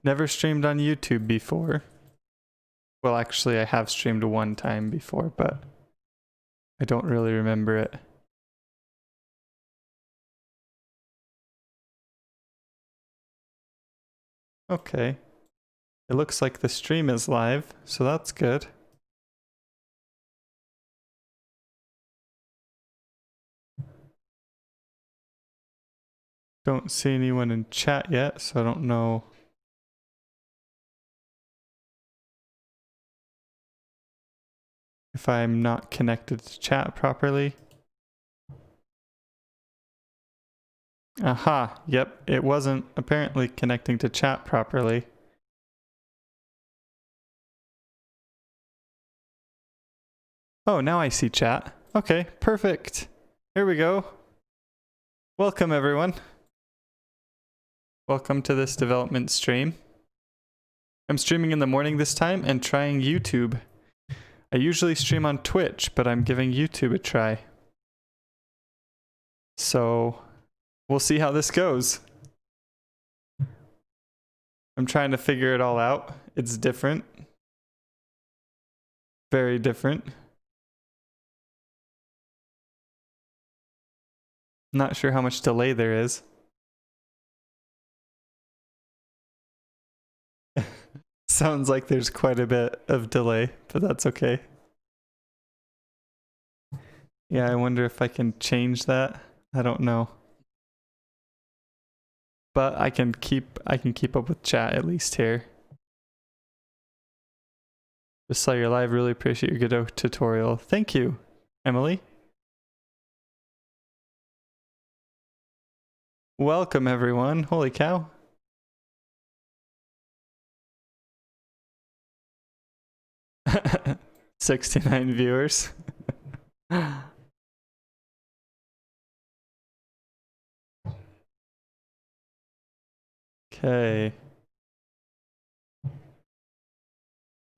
Never streamed on YouTube before. Well, actually, I have streamed one time before, but I don't really remember it. Okay. It looks like the stream is live, so that's good. Don't see anyone in chat yet, so I don't know. If I'm not connected to chat properly. Aha, yep, it wasn't apparently connecting to chat properly. Oh, now I see chat. Okay, perfect. Here we go. Welcome, everyone. Welcome to this development stream. I'm streaming in the morning this time and trying YouTube. I usually stream on Twitch, but I'm giving YouTube a try. So we'll see how this goes. I'm trying to figure it all out. It's different. Very different. Not sure how much delay there is. Sounds like there's quite a bit of delay, but that's okay. Yeah, I wonder if I can change that. I don't know. But I can keep up with chat at least here. Just saw your live, really appreciate your Godot tutorial. Thank you, Emily. Welcome everyone. Holy cow. $69 viewers. Okay.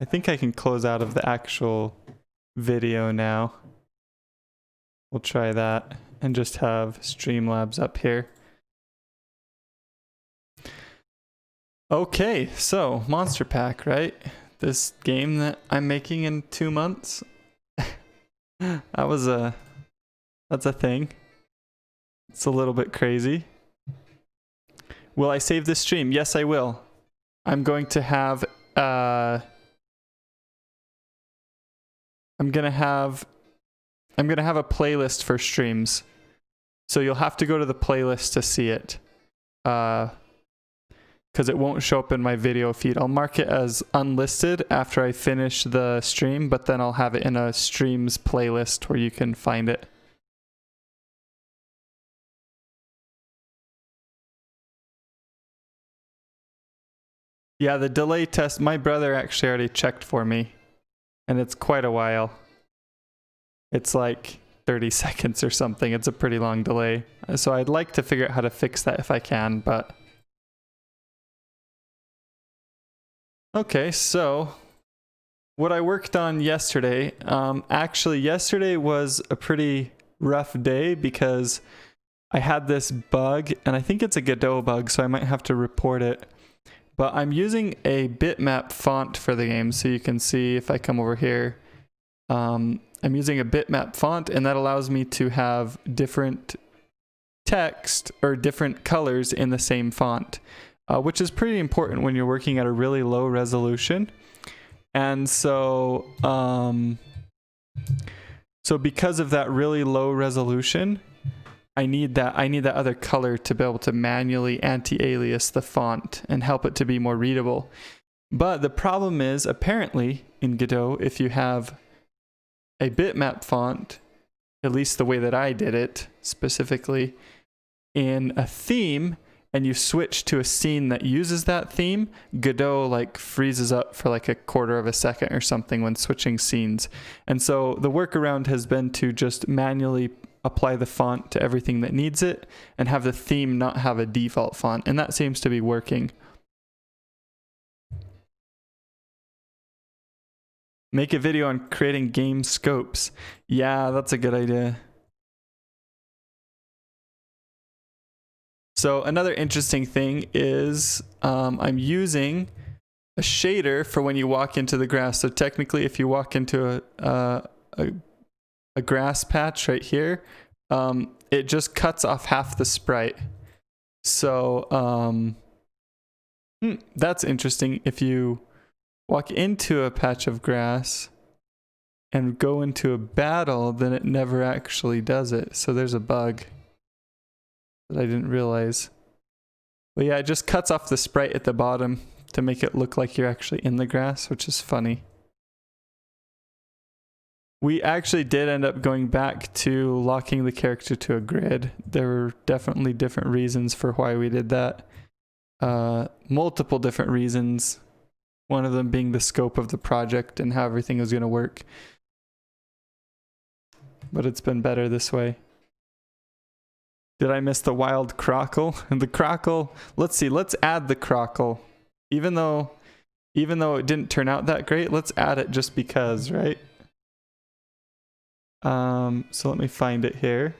I think I can close out of the actual video now. We'll try that and just have Streamlabs up here. Okay, so Monster Pack, right? This game that I'm making in 2 months. That's a thing. It's a little bit crazy. Will I save this stream? Yes, I will. I'm going to have I'm gonna have a playlist for streams. So you'll have to go to the playlist to see it. Because it won't show up in my video feed. I'll mark it as unlisted after I finish the stream, but then I'll have it in a streams playlist where you can find it. Yeah, the delay test, my brother actually already checked for me, and it's quite a while. It's like 30 seconds or something. It's a pretty long delay. So I'd like to figure out how to fix that if I can, but... Okay, so what I worked on yesterday, actually yesterday was a pretty rough day because I had this bug, and I think it's a Godot bug, so I might have to report it. But I'm using a bitmap font for the game, so you can see if I come over here. I'm using a bitmap font, and that allows me to have different text or different colors in the same font. Which is pretty important when you're working at a really low resolution. And so, because of that really low resolution, I need that other color to be able to manually anti-alias the font and help it to be more readable. But the problem is, apparently, in Godot, if you have a bitmap font, at least the way that I did it specifically, in a theme, and you switch to a scene that uses that theme, Godot like freezes up for like a quarter of a second or something when switching scenes. And so the workaround has been to just manually apply the font to everything that needs it and have the theme not have a default font. And that seems to be working. Make a video on creating game scopes. Yeah, that's a good idea. So another interesting thing is I'm using a shader for when you walk into the grass. So technically, if you walk into a grass patch right here, it just cuts off half the sprite. So that's interesting. If you walk into a patch of grass and go into a battle, then it never actually does it. So there's a bug that I didn't realize. But yeah, it just cuts off the sprite at the bottom to make it look like you're actually in the grass, which is funny. We actually did end up going back to locking the character to a grid. There were definitely different reasons for why we did that. Multiple different reasons. One of them being the scope of the project and how everything was going to work. But it's been better this way. Did I miss the wild crockle? And the crockle, let's see, let's add the crockle. Even though it didn't turn out that great, let's add it just because, right? So let me find it here.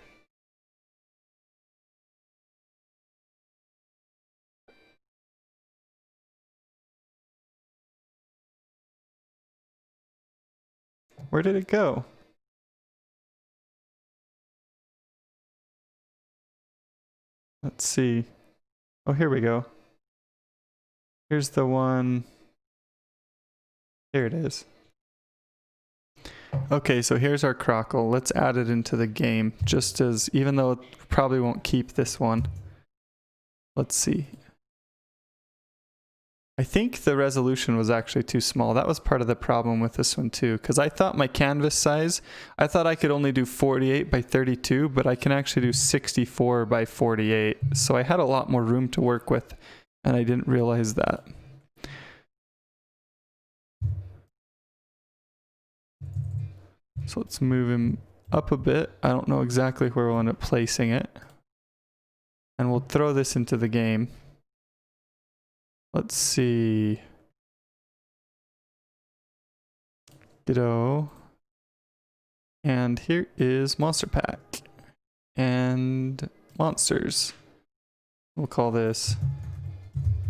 Where did it go? Let's see. Oh, here we go. Here's the one. Here it is. Okay, so here's our crockle. Let's add it into the game, just as, even though it probably won't keep this one. Let's see. I think the resolution was actually too small. That was part of the problem with this one too, because I thought my canvas size, I thought I could only do 48 by 32, but I can actually do 64 by 48. So I had a lot more room to work with, and I didn't realize that. So let's move him up a bit. I don't know exactly where we'll end up placing it. And we'll throw this into the game. Let's see. Godot. And here is Monster Pack. And monsters. We'll call this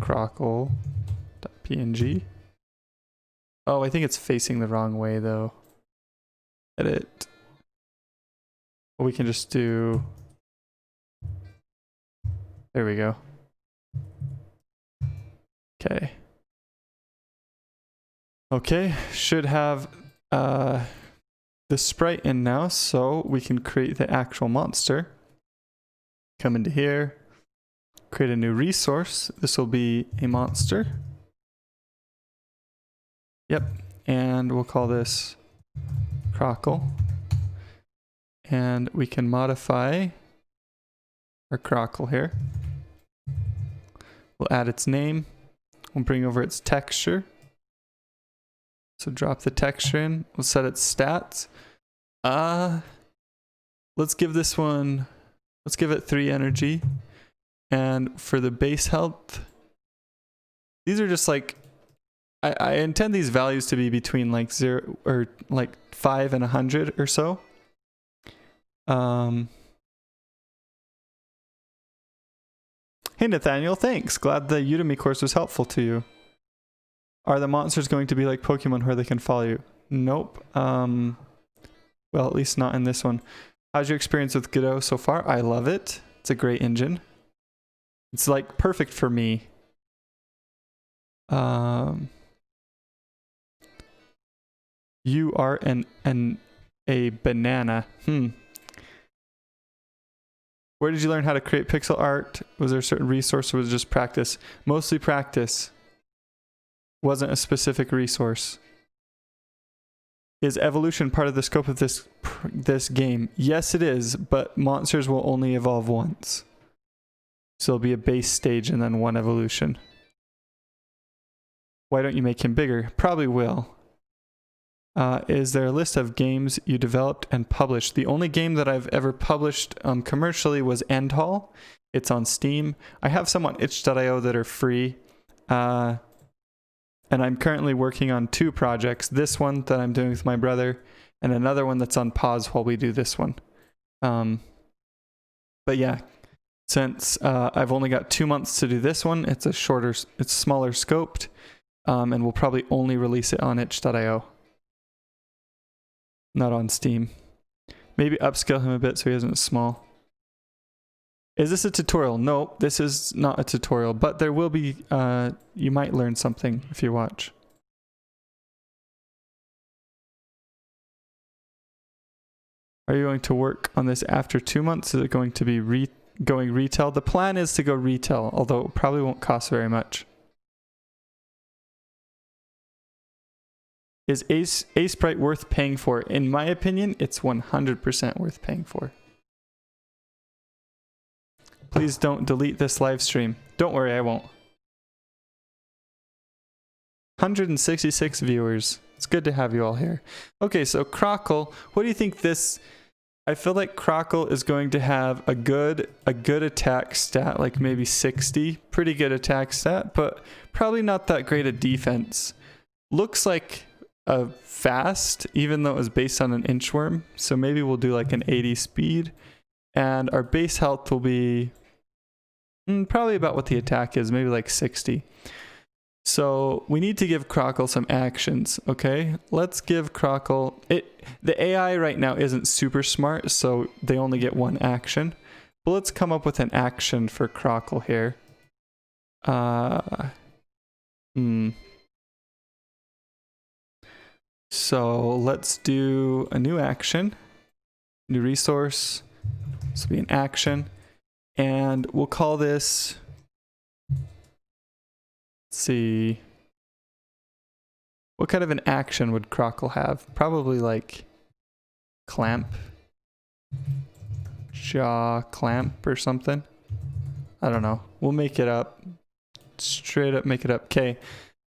crockle.png. Oh, I think it's facing the wrong way though. Edit. We can just do. There we go. Okay. Okay, should have the sprite in now, so we can create the actual monster. Come into here, create a new resource. This will be a monster. Yep, and we'll call this crockle. And we can modify our crockle here. We'll add its name. We'll bring over its texture. So drop the texture in. We'll set its stats. Let's give this one, let's give it 3 energy. And for the base health, these are just like, I intend these values to be between like 0 or like 5 and 100 or so. Hey Nathaniel, thanks. Glad the Udemy course was helpful to you. Are the monsters going to be like Pokemon where they can follow you? Nope. Well, at least not in this one. How's your experience with Godot so far? I love it. It's a great engine. It's like perfect for me. You are a banana. Where did you learn how to create pixel art? Was there a certain resource or was it just practice? Mostly practice. Wasn't a specific resource. Is evolution part of the scope of this game? Yes, it is, but monsters will only evolve once. So there'll be a base stage and then one evolution. Why don't you make him bigger? Probably will. Is there a list of games you developed and published? The only game that I've ever published commercially was End Hall. It's on Steam. I have some on itch.io that are free. And I'm currently working on 2 projects. This one that I'm doing with my brother and another one that's on pause while we do this one. But yeah, Since I've only got 2 months to do this one, it's smaller scoped, and we'll probably only release it on itch.io, not on Steam. Maybe upscale him a bit so he isn't small. Is this a tutorial? No, this is not a tutorial, but there will be, you might learn something if you watch. Are you going to work on this after 2 months? Is it going to be going retail? The plan is to go retail, although it probably won't cost very much. Is Sprite worth paying for? In my opinion, it's 100% worth paying for. Please don't delete this live stream. Don't worry, I won't. 166 viewers. It's good to have you all here. Okay, so Crockle, what do you think this... I feel like Crockle is going to have a good attack stat, like maybe 60. Pretty good attack stat, but probably not that great a defense. Looks like a fast, even though it was based on an inchworm. So maybe we'll do like an 80 speed. And our base health will be probably about what the attack is, maybe like 60. So we need to give Crockle some actions, okay? Let's give Crockle... The AI right now isn't super smart, so they only get one action. But let's come up with an action for Crockle here. So let's do a new action. New resource. This will be an action. And we'll call this... Let's see. What kind of an action would Crockle have? Probably like clamp. Jaw clamp or something. I don't know. We'll make it up. Straight up make it up. Okay.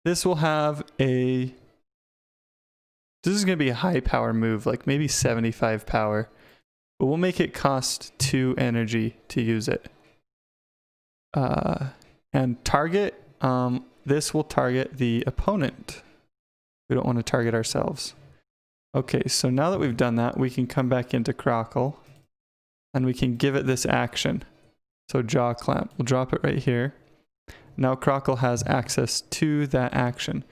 This will have a... This is going to be a high power move, like maybe 75 power. But we'll make it cost 2 energy to use it. And target... this will target the opponent. We don't want to target ourselves. Okay, so now that we've done that, we can come back into Crockle and we can give it this action. So jaw clamp, we'll drop it right here. Now Crockle has access to that action.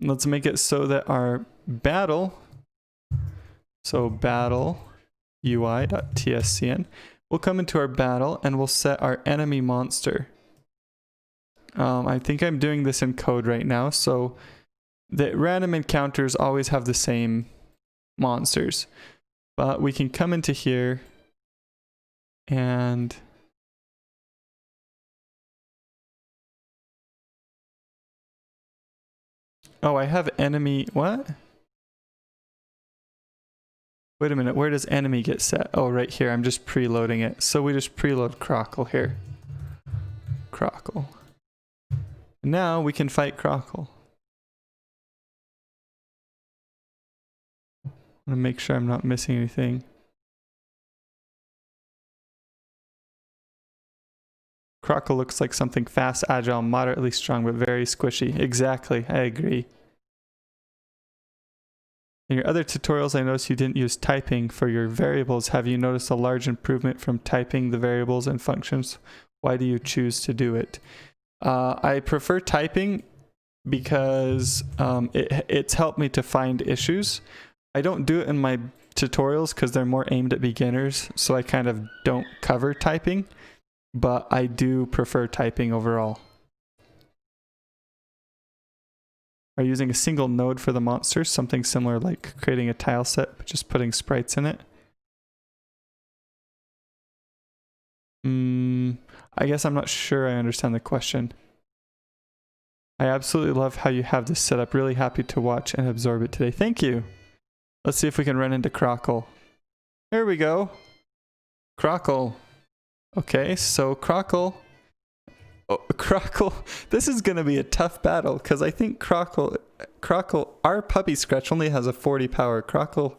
Let's make it so that our battle, so battle UI.tscn, we'll come into our battle and we'll set our enemy monster. I think I'm doing this in code right now, so the random encounters always have the same monsters. But we can come into here and oh, I have enemy, what? Wait a minute, where does enemy get set? Oh, right here, I'm just preloading it. So we just preload Crockle here. Crockle. Now we can fight Crockle. I want to make sure I'm not missing anything. Crockle looks like something fast, agile, moderately strong, but very squishy. Exactly, I agree. In your other tutorials, I noticed you didn't use typing for your variables. Have you noticed a large improvement from typing the variables and functions? Why do you choose to do it? I prefer typing because it's helped me to find issues. I don't do it in my tutorials because they're more aimed at beginners, so I kind of don't cover typing, but I do prefer typing overall. Are you using a single node for the monsters? Something similar like creating a tile set, but just putting sprites in it? I guess I'm not sure I understand the question. I absolutely love how you have this set up. Really happy to watch and absorb it today. Thank you. Let's see if we can run into Crockle. Here we go. Crockle. Okay, so Crockle. Oh, Crockle. This is going to be a tough battle because I think Crockle, our puppy Scratch only has a 40 power. Crockle,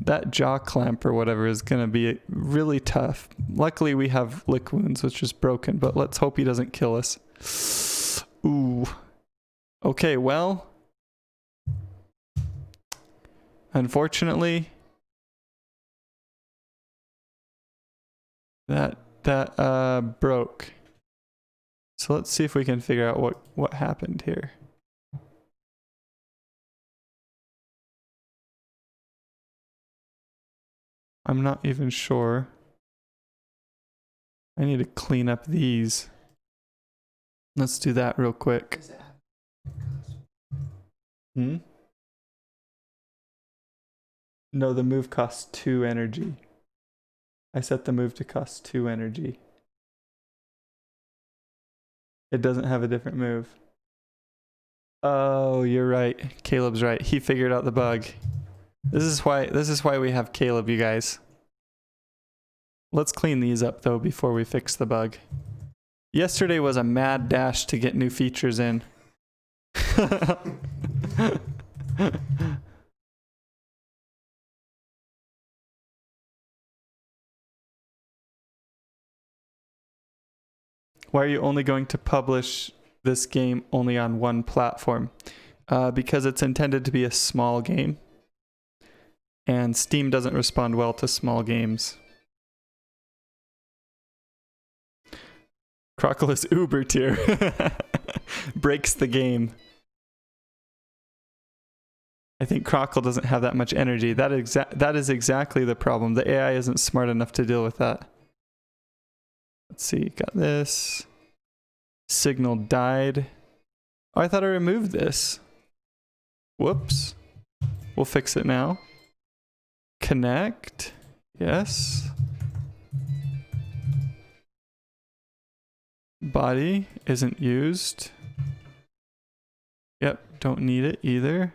that jaw clamp or whatever is going to be really tough. Luckily we have lick wounds, which is broken, but let's hope he doesn't kill us. Ooh. Okay, well, unfortunately, that that broke. So let's see if we can figure out what happened here. I'm not even sure. I need to clean up these. Let's do that real quick. Hmm? No, the move costs 2 energy. I set the move to cost 2 energy. It doesn't have a different move. Oh, you're right. Caleb's right. He figured out the bug. This is why we have Caleb, you guys. Let's clean these up though before we fix the bug. Yesterday was a mad dash to get new features in. Why are you only going to publish this game only on one platform? Because it's intended to be a small game. And Steam doesn't respond well to small games. Crockle is uber tier. Breaks the game. I think Crockle doesn't have that much energy. That is exactly the problem. The AI isn't smart enough to deal with that. Let's see, got this. Signal died. Oh, I thought I removed this. Whoops. We'll fix it now. Connect. Yes. Body isn't used. Yep, don't need it either.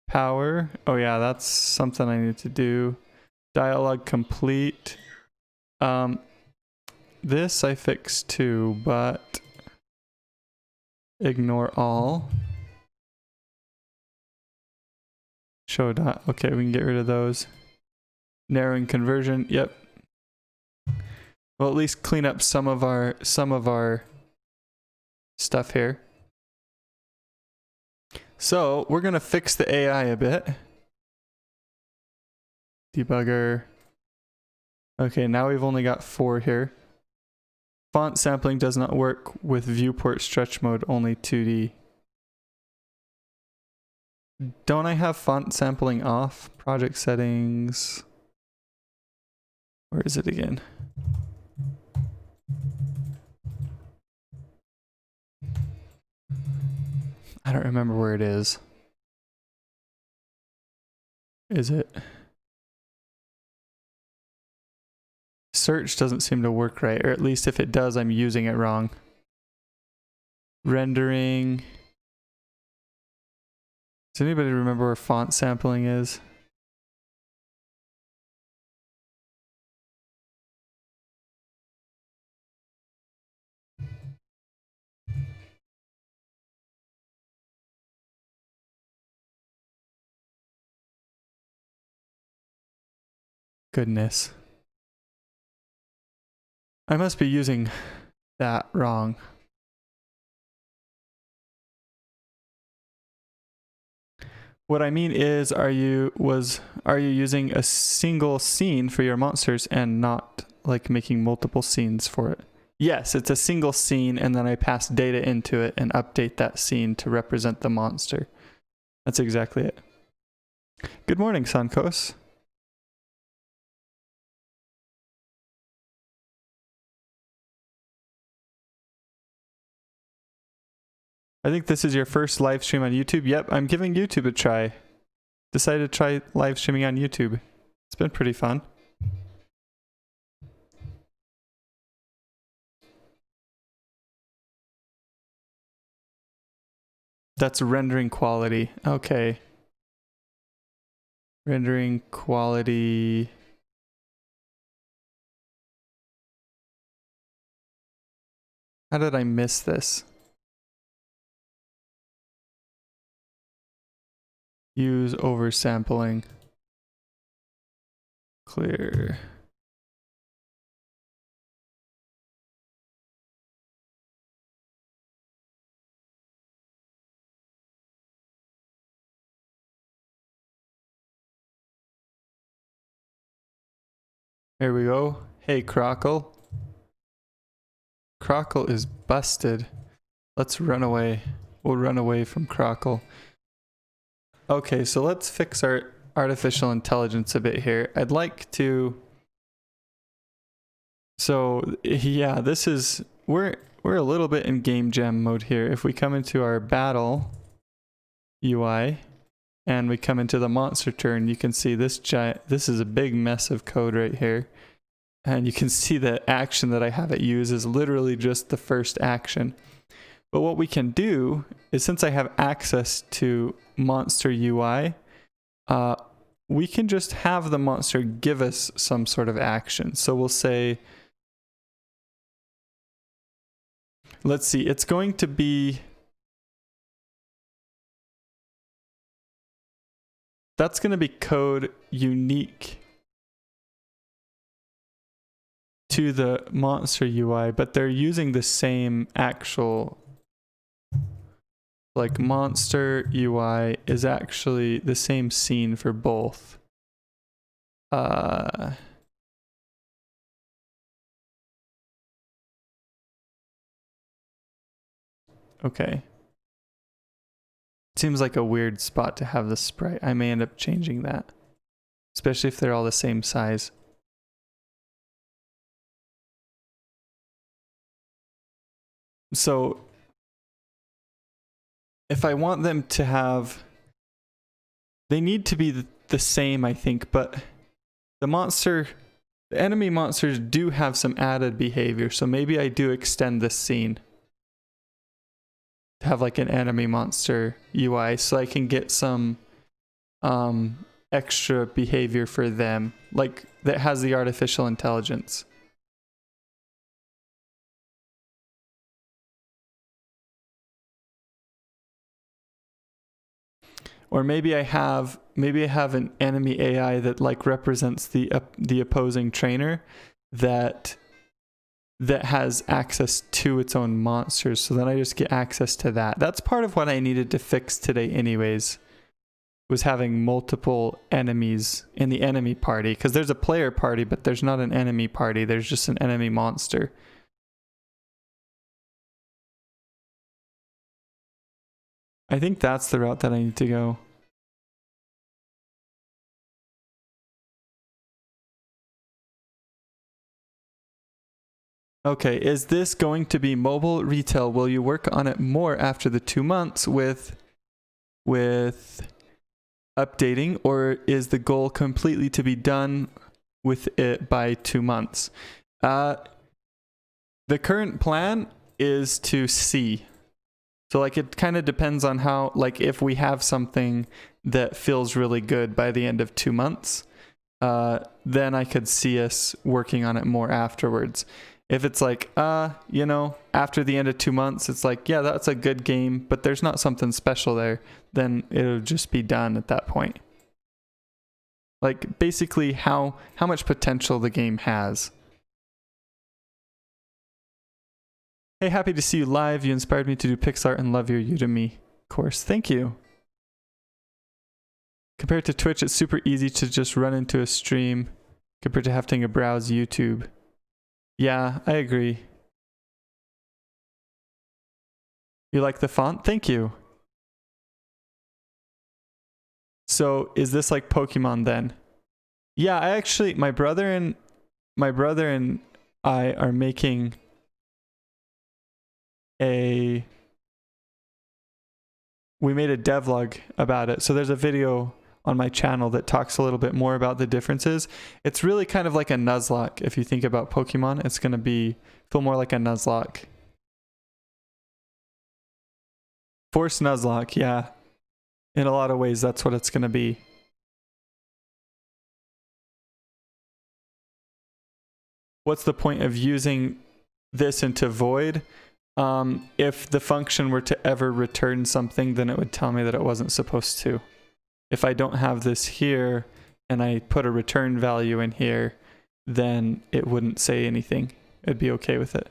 Power. Oh yeah, that's something I need to do. Dialogue complete. This I fixed too, but ignore all. Show dot. Okay, we can get rid of those. Narrowing conversion. Yep. Well, at least clean up some of our stuff here. So we're gonna fix the AI a bit. Debugger. Okay, now we've only got 4 here. Font sampling does not work with viewport stretch mode, only 2D. Don't I have font sampling off? Project settings. Where is it again? I don't remember where it is. Is it? Search doesn't seem to work right, or at least if it does, I'm using it wrong. Rendering. Does anybody remember where font sampling is? Goodness. I must be using that wrong. What I mean is, are you using a single scene for your monsters and not like making multiple scenes for it? Yes, it's a single scene and then I pass data into it and update that scene to represent the monster. That's exactly it. Good morning, Sankos. I think this is your first live stream on YouTube. Yep, I'm giving YouTube a try. Decided to try live streaming on YouTube. It's been pretty fun. That's rendering quality. Okay. Rendering quality. How did I miss this? Use oversampling. Clear. There we go. Hey, Crockle. Crockle is busted. Let's run away. We'll run away from Crockle. Okay, so let's fix our artificial intelligence a bit here. I'd like to... So, yeah, this is... We're a little bit in game jam mode here. If we come into our battle UI and we come into the monster turn, you can see this is a big mess of code right here. And you can see the action that I have it use is literally just the first action. But what we can do is, since I have access to monster UI, we can just have the monster give us some sort of action. So we'll say, let's see, it's going to be, that's going to be code unique to the monster UI, but they're using the same actual, like monster UI is actually the same scene for both. Okay. Seems like a weird spot to have the sprite. I may end up changing that, especially if they're all the same size. So if I want them to have, they need to be the same, I think, but the enemy monsters do have some added behavior. So maybe I do extend this scene to have like an enemy monster UI so I can get some extra behavior for them, like that has the artificial intelligence. Or maybe I have an enemy AI that like represents the opposing trainer that has access to its own monsters. So then I just get access to that. That's part of what I needed to fix today anyways, was having multiple enemies in the enemy party, because there's a player party, but there's not an enemy party. There's just an enemy monster. I think that's the route that I need to go. Okay, is this going to be mobile retail? Will you work on it more after the 2 months with updating, or is the goal completely to be done with it by 2 months? The current plan is to see. So like it kind of depends on how, like if we have something that feels really good by the end of 2 months, then I could see us working on it more afterwards. If it's like, you know, after the end of 2 months, it's like, yeah, that's a good game, but there's not something special there, then it'll just be done at that point. Like basically how much potential the game has. Hey, happy to see you live. You inspired me to do Pixar and love your Udemy course. Thank you. Compared to Twitch, it's super easy to just run into a stream compared to having to browse YouTube. Yeah, I agree. You like the font? Thank you. So is this like Pokemon then? Yeah, I actually, my brother and I are making we made a devlog about it. So there's a video on my channel that talks a little bit more about the differences. It's really kind of like a Nuzlocke. If you think about Pokemon, it's going to feel more like a Nuzlocke. Force Nuzlocke, yeah. In a lot of ways, that's what it's going to be. What's the point of using this into void? If the function were to ever return something, then it would tell me that it wasn't supposed to. If I don't have this here and I put a return value in here, then it wouldn't say anything. It'd be okay with it.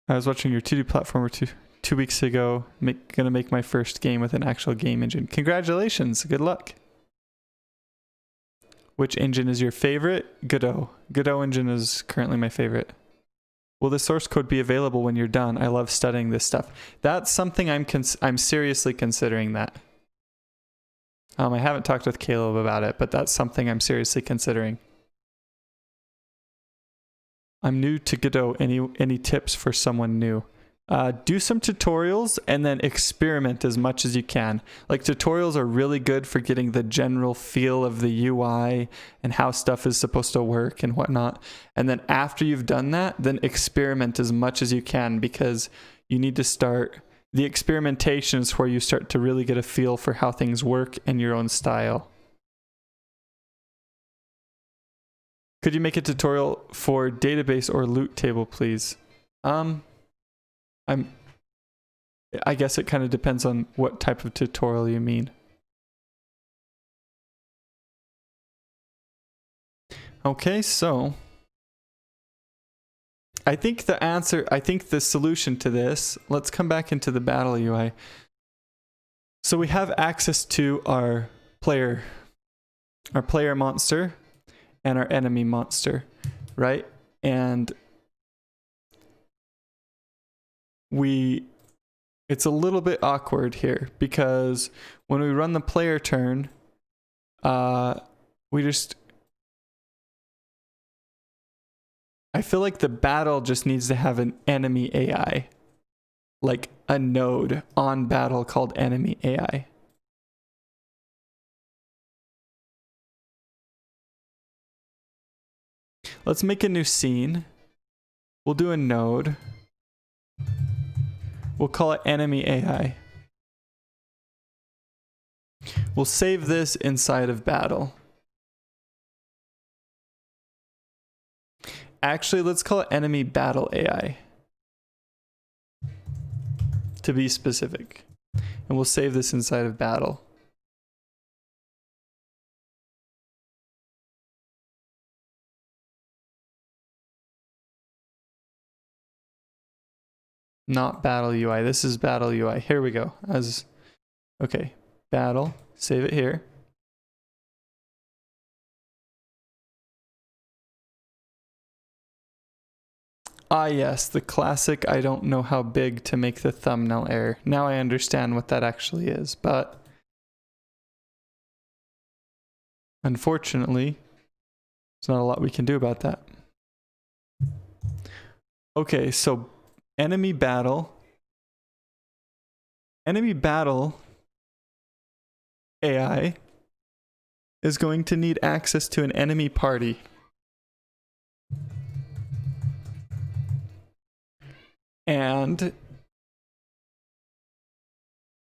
I was watching your 2D platformer two weeks ago. Gonna make my first game with an actual game engine. Congratulations. Good luck. Which engine is your favorite? Godot. Godot engine is currently my favorite. Will the source code be available when you're done? I love studying this stuff. That's something I'm seriously considering that. I haven't talked with Caleb about it, but that's something I'm seriously considering. I'm new to Godot. Any tips for someone new? Do some tutorials and then experiment as much as you can. Like, tutorials are really good for getting the general feel of the UI and how stuff is supposed to work and whatnot. And then after you've done that, then experiment as much as you can, because you need to start the experimentation is where you start to really get a feel for how things work in your own style. Could you make a tutorial for database or loot table, please? I guess it kind of depends on what type of tutorial you mean. Okay, so I think the solution to this, let's come back into the battle UI. So we have access to our player monster and our enemy monster, right? And it's a little bit awkward here because when we run the player turn, I feel like the battle just needs to have an enemy AI, like a node on battle called enemy AI. Let's make a new scene. We'll do a node. We'll call it enemy AI. We'll save this inside of battle. Actually, let's call it enemy battle AI, to be specific. And we'll save this inside of battle. Not battle UI. This is battle UI. Here we go. Okay, battle. Save it here. Ah, yes, the classic I don't know how big to make the thumbnail error. Now I understand what that actually is, but unfortunately, there's not a lot we can do about that. Okay, so enemy battle AI is going to need access to an enemy party. And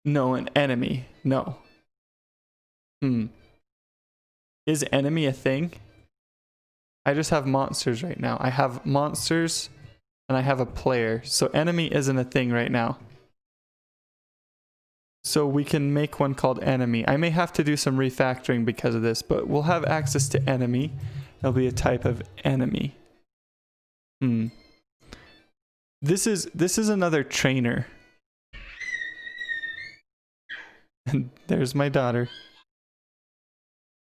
no, an enemy. No. Is enemy a thing? I just have monsters right now. I have monsters and I have a player. So enemy isn't a thing right now. So we can make one called enemy. I may have to do some refactoring because of this, but we'll have access to enemy. It'll be a type of enemy. This is another trainer. And there's my daughter.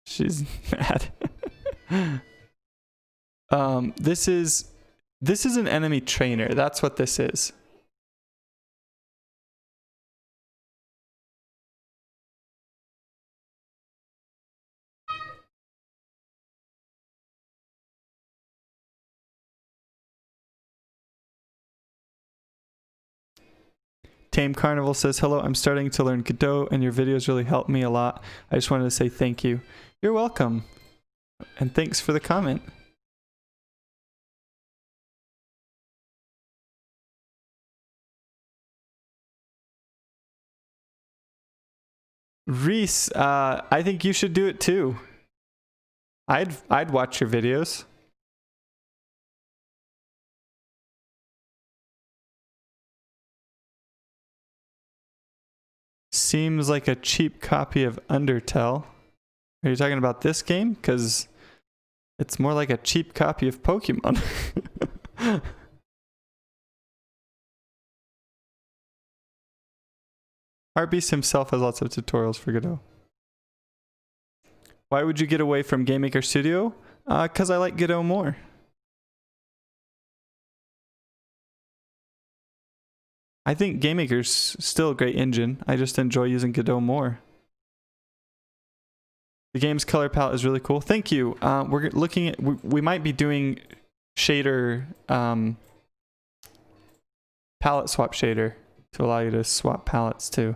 She's mad. This is an enemy trainer. That's what this is. Tame Carnival says, hello, I'm starting to learn Godot and your videos really helped me a lot. I just wanted to say thank you. You're welcome. And thanks for the comment. Reese, I think you should do it too. I'd watch your videos. Seems like a cheap copy of Undertale. Are you talking about this game? Because it's more like a cheap copy of Pokemon. Heartbeast himself has lots of tutorials for Godot. Why would you get away from GameMaker Studio? Because I like Godot more. I think GameMaker's still a great engine. I just enjoy using Godot more. The game's color palette is really cool. Thank you. We're looking at, we might be doing shader, palette swap shader to allow you to swap palettes too.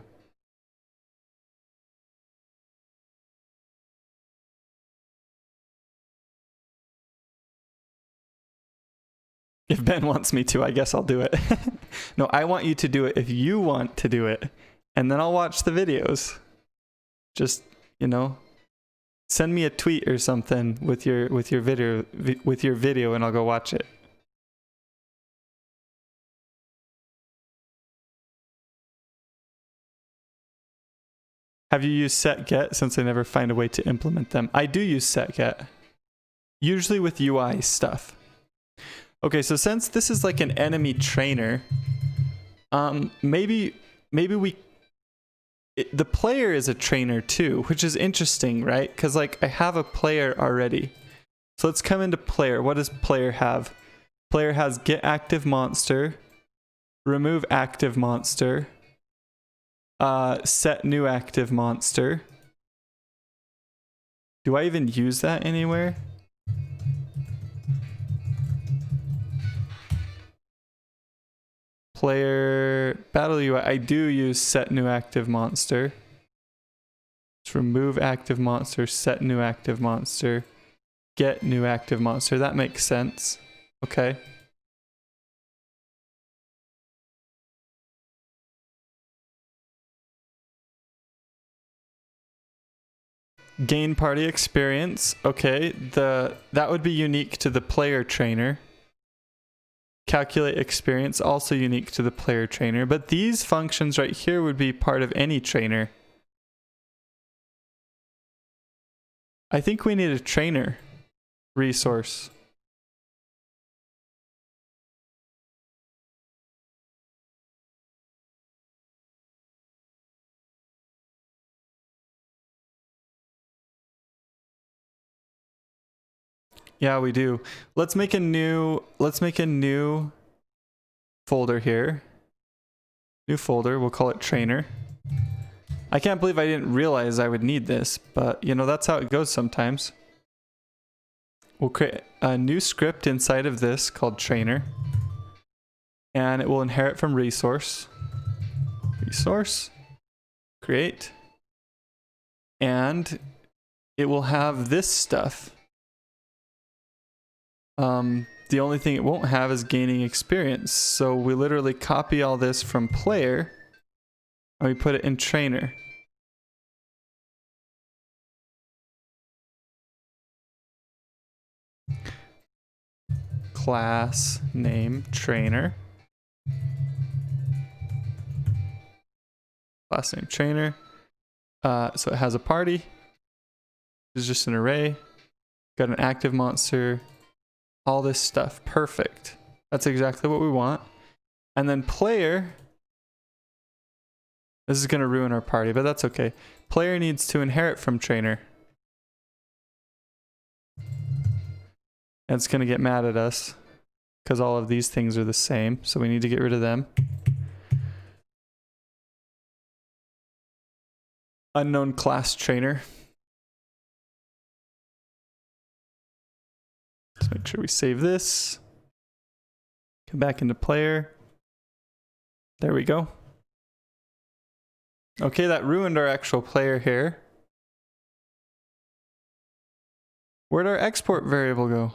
If Ben wants me to, I guess I'll do it. No, I want you to do it if you want to do it. And then I'll watch the videos. Just, you know, send me a tweet or something with your video and I'll go watch it. Have you used set-get since I never find a way to implement them? I do use set-get. Usually with UI stuff. Okay, so since this is like an enemy trainer, maybe the player is a trainer too, which is interesting, right? Because like I have a player already. So let's come into player. What does player have? Player has get active monster, remove active monster, set new active monster. Do I even use that anywhere? Player battle UI. I do use set new active monster. Let's remove active monster, set new active monster, get new active monster. That makes sense. Okay. Gain party experience. Okay, that would be unique to the player trainer. Calculate experience, also unique to the player trainer, but these functions right here would be part of any trainer. I think we need a trainer resource. Yeah, we do. Let's make a new folder here. New folder, we'll call it trainer. I can't believe I didn't realize I would need this, but you know, that's how it goes sometimes. We'll create a new script inside of this called trainer. And it will inherit from resource. Resource. Create. And it will have this stuff. The only thing it won't have is gaining experience. So we literally copy all this from player and we put it in trainer. Class name trainer. Class name trainer. So it has a party. It's just an array. Got an active monster. All this stuff. Perfect. That's exactly what we want. And then player. This is going to ruin our party, but that's okay. Player needs to inherit from trainer. And it's going to get mad at us because all of these things are the same. So we need to get rid of them. Unknown class trainer. Let's make sure we save this. Come back into player. There we go. Okay, that ruined our actual player here. Where'd our export variable go?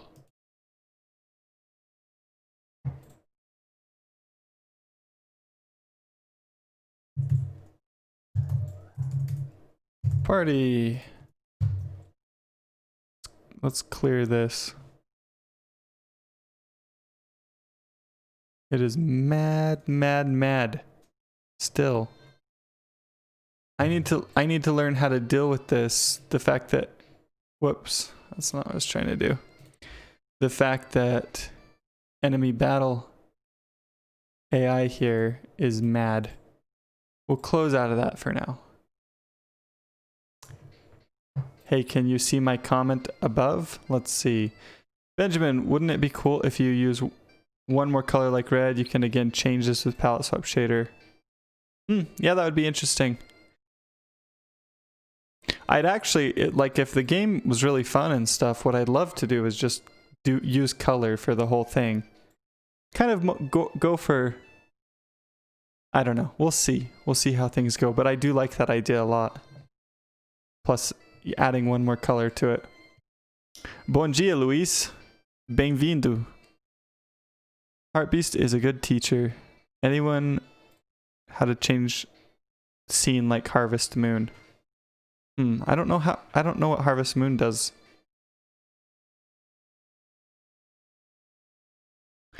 Party. Let's clear this. It is mad, mad, mad. Still. I need to learn how to deal with this. The fact that, whoops, that's not what I was trying to do. The fact that enemy battle AI here is mad. We'll close out of that for now. Hey, can you see my comment above? Let's see. Benjamin, wouldn't it be cool if you use one more color like red? You can again change this with palette swap shader. Yeah, that would be interesting. I'd actually, like if the game was really fun and stuff, what I'd love to do is just use color for the whole thing. Kind of go for, I don't know, we'll see. We'll see how things go, but I do like that idea a lot. Plus adding one more color to it. Bom dia, Luis. Bem-vindo. Heartbeast is a good teacher. Anyone how to change scene like Harvest Moon? I don't know what Harvest Moon does.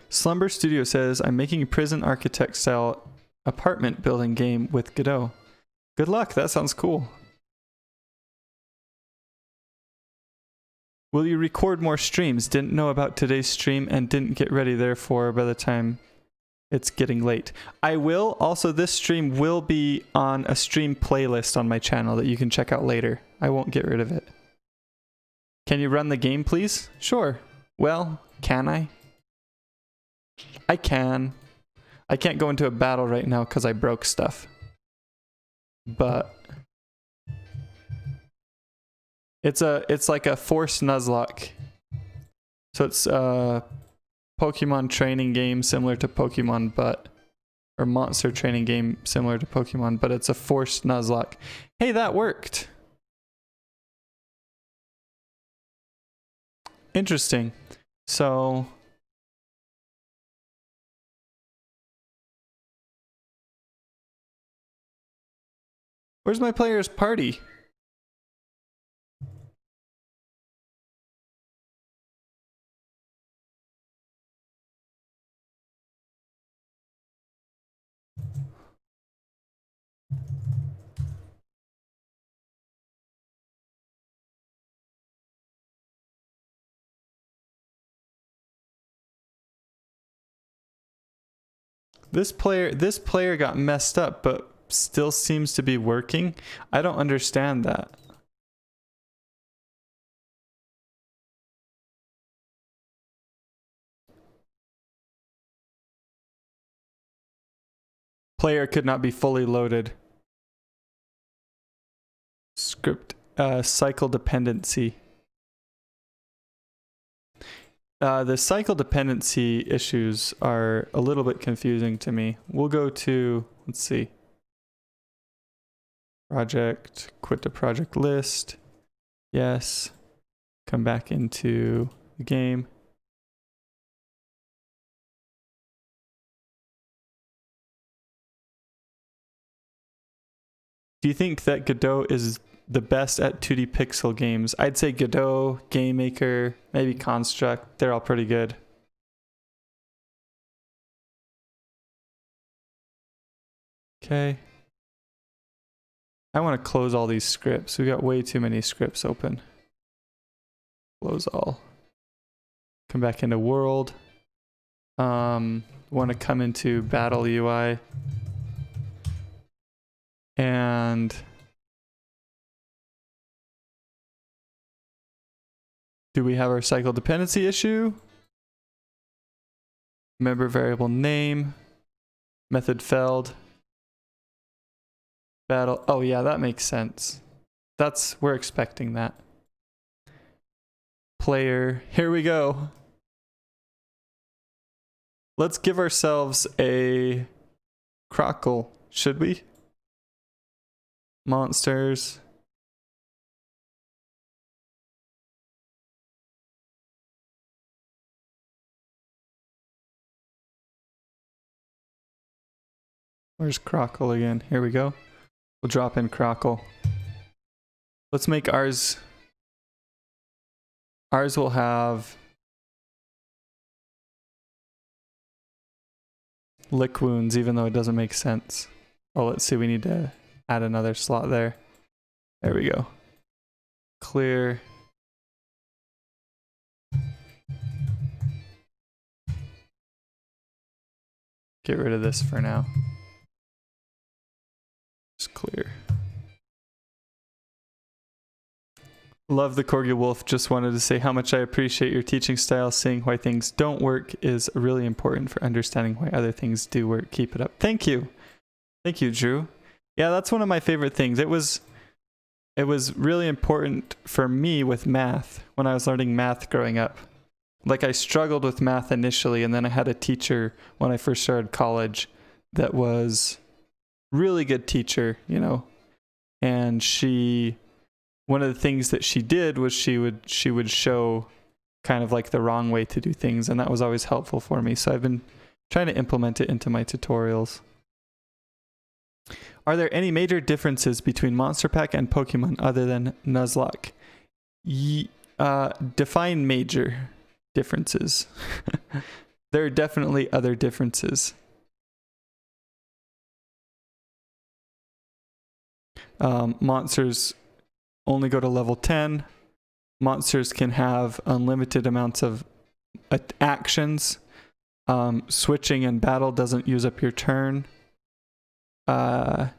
Slumber Studio says, I'm making a prison architect style apartment building game with Godot. Good luck, that sounds cool. Will you record more streams? Didn't know about today's stream and didn't get ready therefore by the time it's getting late. I will. Also, this stream will be on a stream playlist on my channel that you can check out later. I won't get rid of it. Can you run the game, please? Sure. Well, can I? I can. I can't go into a battle right now because I broke stuff. But it's like a Force Nuzlocke. So it's a Pokemon training game similar to Pokemon, but or monster training game similar to Pokemon, but it's a Force Nuzlocke. Hey, that worked. Interesting. So where's my player's party? This player got messed up, but still seems to be working. I don't understand that. Player could not be fully loaded. Script cycle dependency. The cycle dependency issues are a little bit confusing to me. We'll go to, let's see. Project, quit the project list. Yes. Come back into the game. Do you think that Godot is the best at 2D pixel games? I'd say Godot, Game Maker, maybe Construct. They're all pretty good. Okay. I want to close all these scripts. We got way too many scripts open. Close all. Come back into world. Want to come into battle UI. And do we have our cycle dependency issue? Member variable name. Method failed. Battle. Oh yeah, that makes sense. We're expecting that. Player. Here we go. Let's give ourselves a crockle, should we? Monsters. Where's Crockle again? Here we go. We'll drop in Crockle. Let's make ours. Ours will have lick wounds, even though it doesn't make sense. Oh, let's see. We need to add another slot there. There we go. Clear. Get rid of this for now. Just clear. Love the Corgi Wolf. Just wanted to say how much I appreciate your teaching style. Seeing why things don't work is really important for understanding why other things do work. Keep it up. Thank you. Thank you, Drew. Yeah, that's one of my favorite things. It was really important for me with math when I was learning math growing up. Like, I struggled with math initially, and then I had a teacher when I first started college that was really good teacher, you know. And one of the things that she did was she would show kind of like the wrong way to do things, and that was always helpful for me. So I've been trying to implement it into my tutorials. Are there any major differences between Monster Pack and Pokemon other than Nuzlocke? Define major differences. There are definitely other differences. Monsters only go to level 10. Monsters can have unlimited amounts of actions. Switching in battle doesn't use up your turn. Let's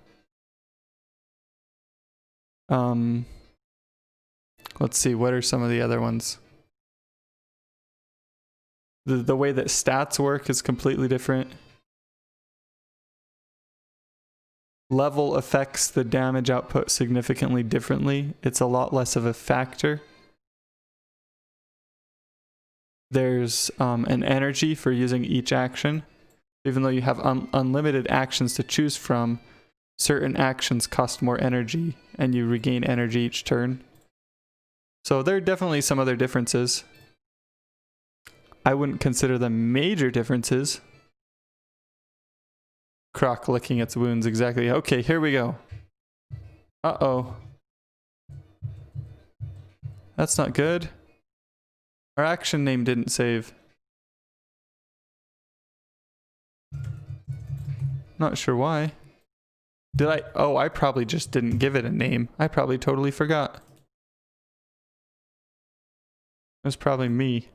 see, what are some of the other ones? The way that stats work is completely different. Level affects the damage output significantly differently. It's a lot less of a factor. There's an energy for using each action. Even though you have unlimited actions to choose from, certain actions cost more energy, and you regain energy each turn. So there are definitely some other differences. I wouldn't consider them major differences. Croc licking its wounds, exactly. Okay, here we go. Uh-oh. That's not good. Our action name didn't save. Not sure why. Did I? Oh, I probably just didn't give it a name. I probably totally forgot. It was probably me.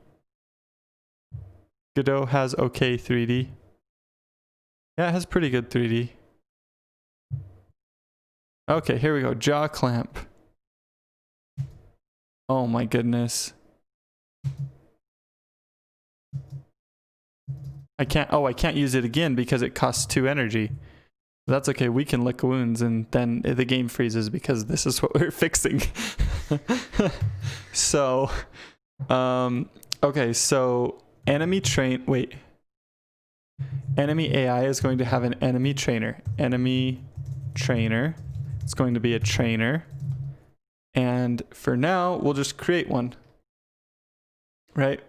Godot has okay 3D. Yeah, it has pretty good 3D. Okay, here we go. Jaw clamp. Oh my goodness. I can't use it again because it costs 2 energy. That's okay, we can lick wounds and then the game freezes because this is what we're fixing. So, okay, so enemy AI is going to have an enemy trainer. Enemy trainer. It's going to be a trainer. And for now, we'll just create one. Right?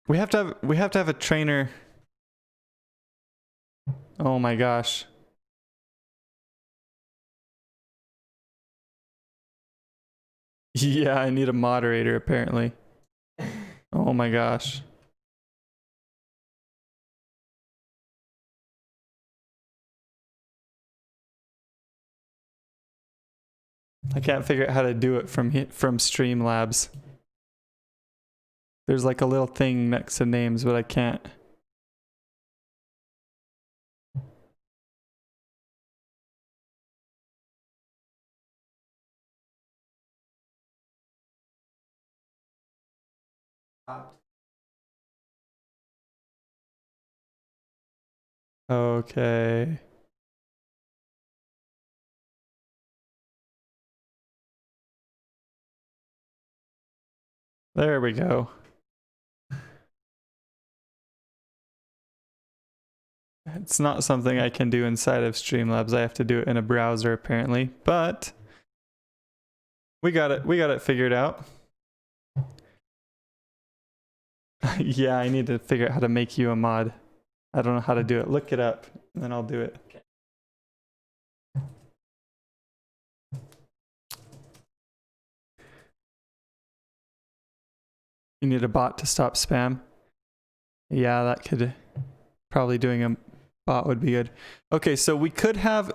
We have to have a trainer. Oh my gosh. Yeah, I need a moderator apparently. Oh my gosh. I can't figure out how to do it from Streamlabs. There's like a little thing next to names, but I can't. Okay. There we go. It's not something I can do inside of Streamlabs. I have to do it in a browser apparently, but we got it figured out. Yeah, I need to figure out how to make you a mod. I don't know how to do it. Look it up and then I'll do it. Okay. You need a bot to stop spam. Yeah, that could probably doing a bot would be good. Okay, so we could have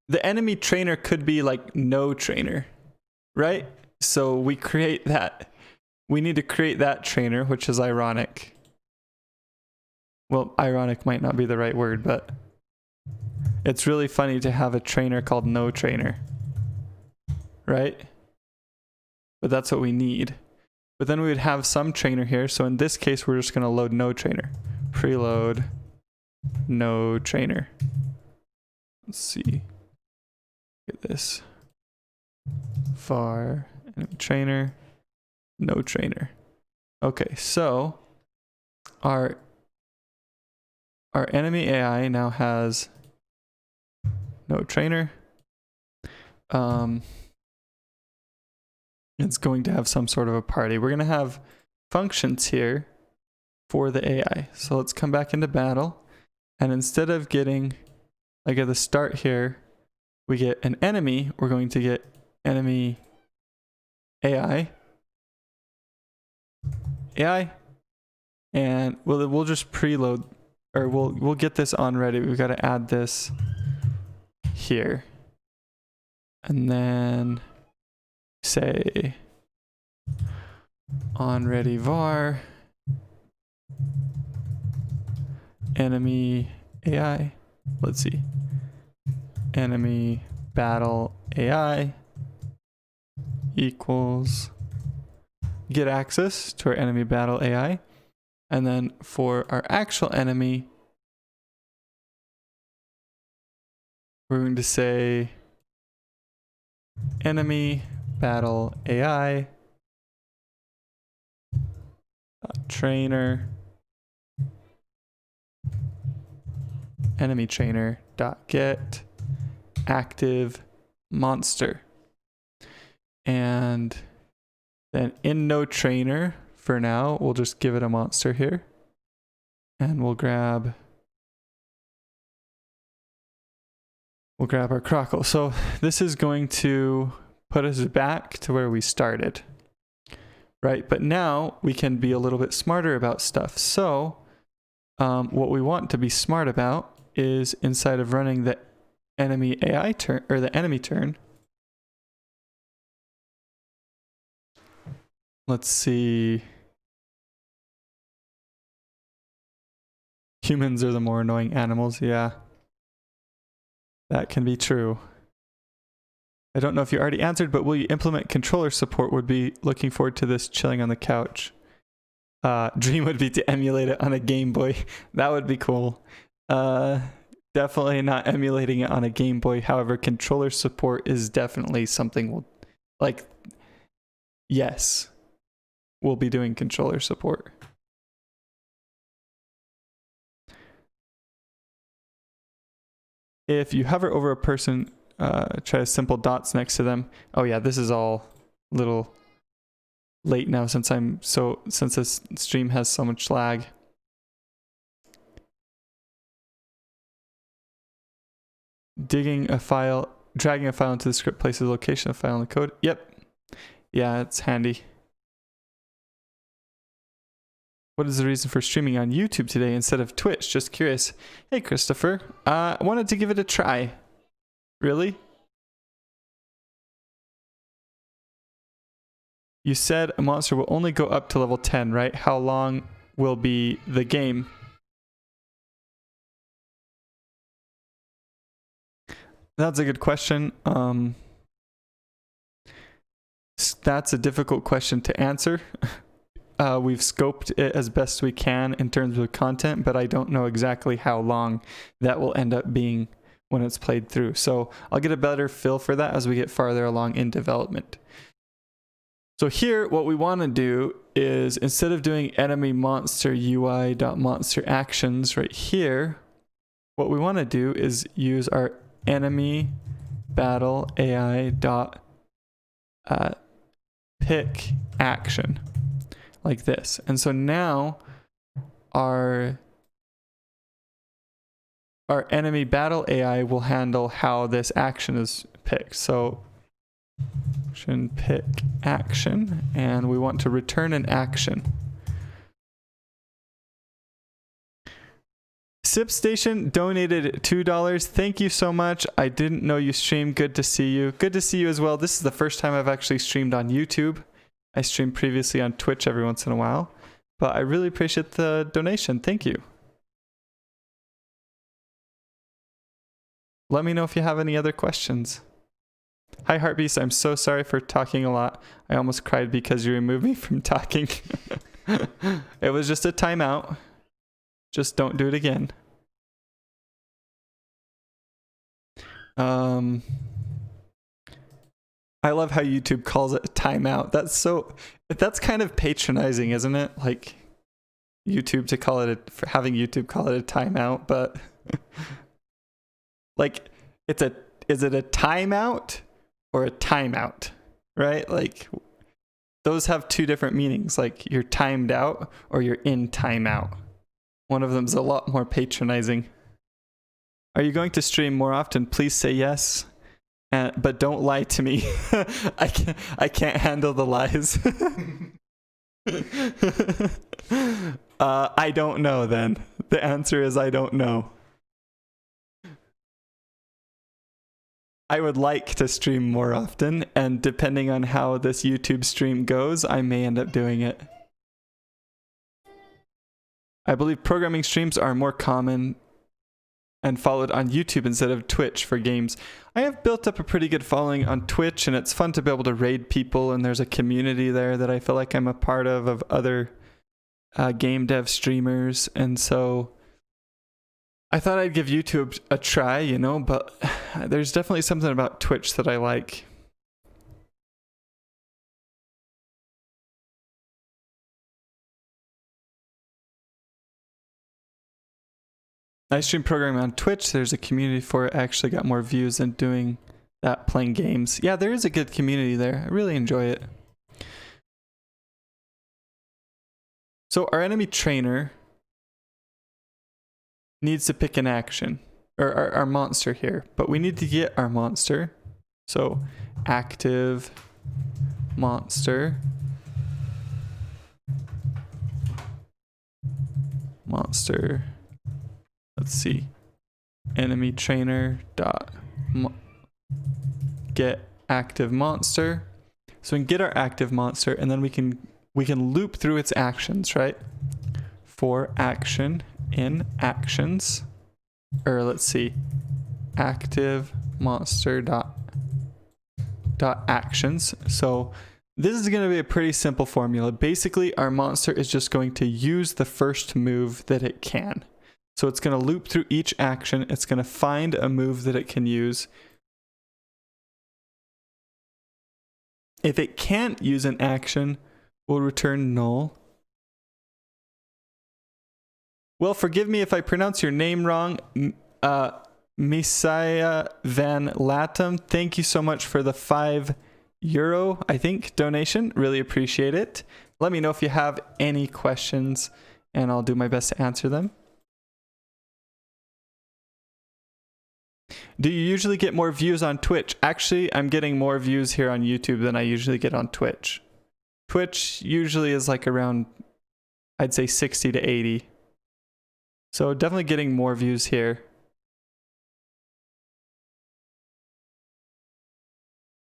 the enemy trainer could be like no trainer, right? So we create that. We need to create that trainer, which is ironic. well, ironic might not be the right word, but it's really funny to have a trainer called no trainer, right? But that's what we need. But then we would have some trainer here. So in this case, we're just going to load no trainer. Preload no trainer. Let's see. Get this. Var enemy trainer, no trainer. Okay, so our enemy AI now has no trainer. It's going to have some sort of a party. We're going to have functions here for the AI. So let's come back into battle. And instead of getting, like at the start here, we get an enemy, we're going to get enemy AI. And we'll just preload, or we'll get this on ready. We've got to add this here. And then say on ready var enemy AI. Let's see. Enemy battle AI equals get access to our enemy battle AI. And then for our actual enemy, we're going to say enemy battle AI trainer enemy trainer dot get active monster. And then in no trainer for now, we'll just give it a monster here. And we'll grab our crockle. So this is going to put us back to where we started, right? But now we can be a little bit smarter about stuff. So what we want to be smart about is inside of running the enemy AI turn, or the enemy turn. Let's see. Humans are the more annoying animals. Yeah, that can be true. I don't know if you already answered, but will you implement controller support? Would be looking forward to this chilling on the couch. Dream would be to emulate it on a Game Boy. That would be cool. Definitely not emulating it on a Game Boy. However, controller support is definitely something we'll, like, yes, we'll be doing controller support. If you hover over a person, try simple dots next to them. Oh yeah, this is all a little late now since this stream has so much lag. Dragging a file into the script places the location of the file in the code. Yep. Yeah, it's handy. What is the reason for streaming on YouTube today instead of Twitch? Just curious. Hey, Christopher. I wanted to give it a try. Really? You said a monster will only go up to level 10, right? How long will be the game? That's a good question. That's a difficult question to answer. We've scoped it as best we can in terms of content, but I don't know exactly how long that will end up being when it's played through. So I'll get a better feel for that as we get farther along in development. So here, what we want to do is, instead of doing enemy monster UI.monster actions right here, what we want to do is use our enemy battle AI dot pick action like this. And so now our enemy battle AI will handle how this action is picked. So action pick action, and we want to return an action. SipStation donated $2. Thank you so much. I didn't know you streamed. Good to see you. Good to see you as well. This is the first time I've actually streamed on YouTube. I streamed previously on Twitch every once in a while, but I really appreciate the donation. Thank you. let me know if you have any other questions. Hi Heartbeast, I'm so sorry for talking a lot. I almost cried because you removed me from talking. It was just a timeout. Just don't do it again. I love how YouTube calls it a timeout. That's kind of patronizing, isn't it? Like YouTube to call it for having YouTube call it a timeout, but like is it a timeout or a timeout, right? Like those have two different meanings. Like you're timed out or you're in timeout. One of them's a lot more patronizing. Are you going to stream more often? Please say yes. But don't lie to me. I can't handle the lies. I don't know then. The answer is I don't know. I would like to stream more often, and depending on how this YouTube stream goes, I may end up doing it. I believe programming streams are more common and followed on YouTube instead of Twitch for games. I have built up a pretty good following on Twitch, and it's fun to be able to raid people, and there's a community there that I feel like I'm a part of other game dev streamers, and so I thought I'd give YouTube a try, you know, but there's definitely something about Twitch that I like. I stream programming on Twitch. There's a community for it. I actually got more views than doing that playing games. Yeah, there is a good community there. I really enjoy it. So our enemy trainer needs to pick an action, or our monster here, but we need to get our monster. So active monster let's see, enemy trainer dot get active monster. So we can get our active monster, and then we can loop through its actions, right? For action in actions, or let's see, active monster dot actions. So this is going to be a pretty simple formula. Basically, our monster is just going to use the first move that it can. So it's going to loop through each action. It's going to find a move that it can use. If it can't use an action, we'll return null. Well, forgive me if I pronounce your name wrong. Messiah Van Latum, thank you so much for the €5, I think, donation. Really appreciate it. Let me know if you have any questions, and I'll do my best to answer them. Do you usually get more views on Twitch? Actually, I'm getting more views here on YouTube than I usually get on Twitch. Twitch usually is like around, I'd say 60 to 80. So definitely getting more views here.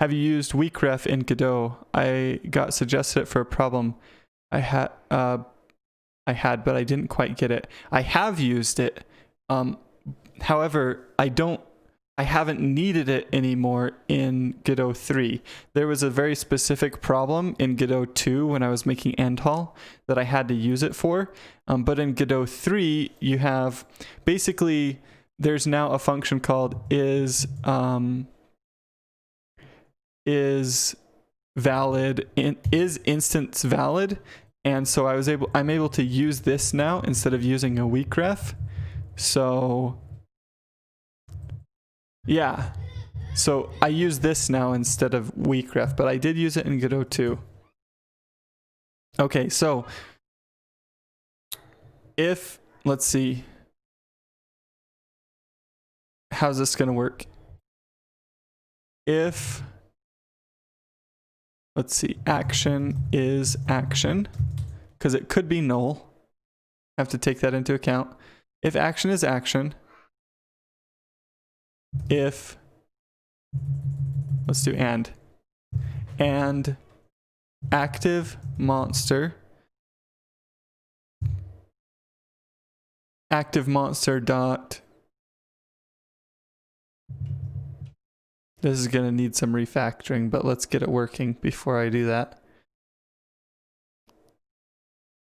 Have you used weakref in Godot? I got suggested it for a problem I had, but I didn't quite get it. I have used it. However, I haven't needed it anymore in Godot 3. There was a very specific problem in Godot 2 when I was making endhall that I had to use it for. But in Godot 3, you have basically, there's now a function called is valid, is instance valid. And so I'm able to use this now instead of using a weakref. So yeah, so I use this now instead of weakref, but I did use it in Godot 2. Okay, so if, let's see, how's this going to work? If, let's see, action is action, because it could be null. I have to take that into account. If action is action, if, let's do and active monster dot This is gonna need some refactoring, but let's get it working before I do that.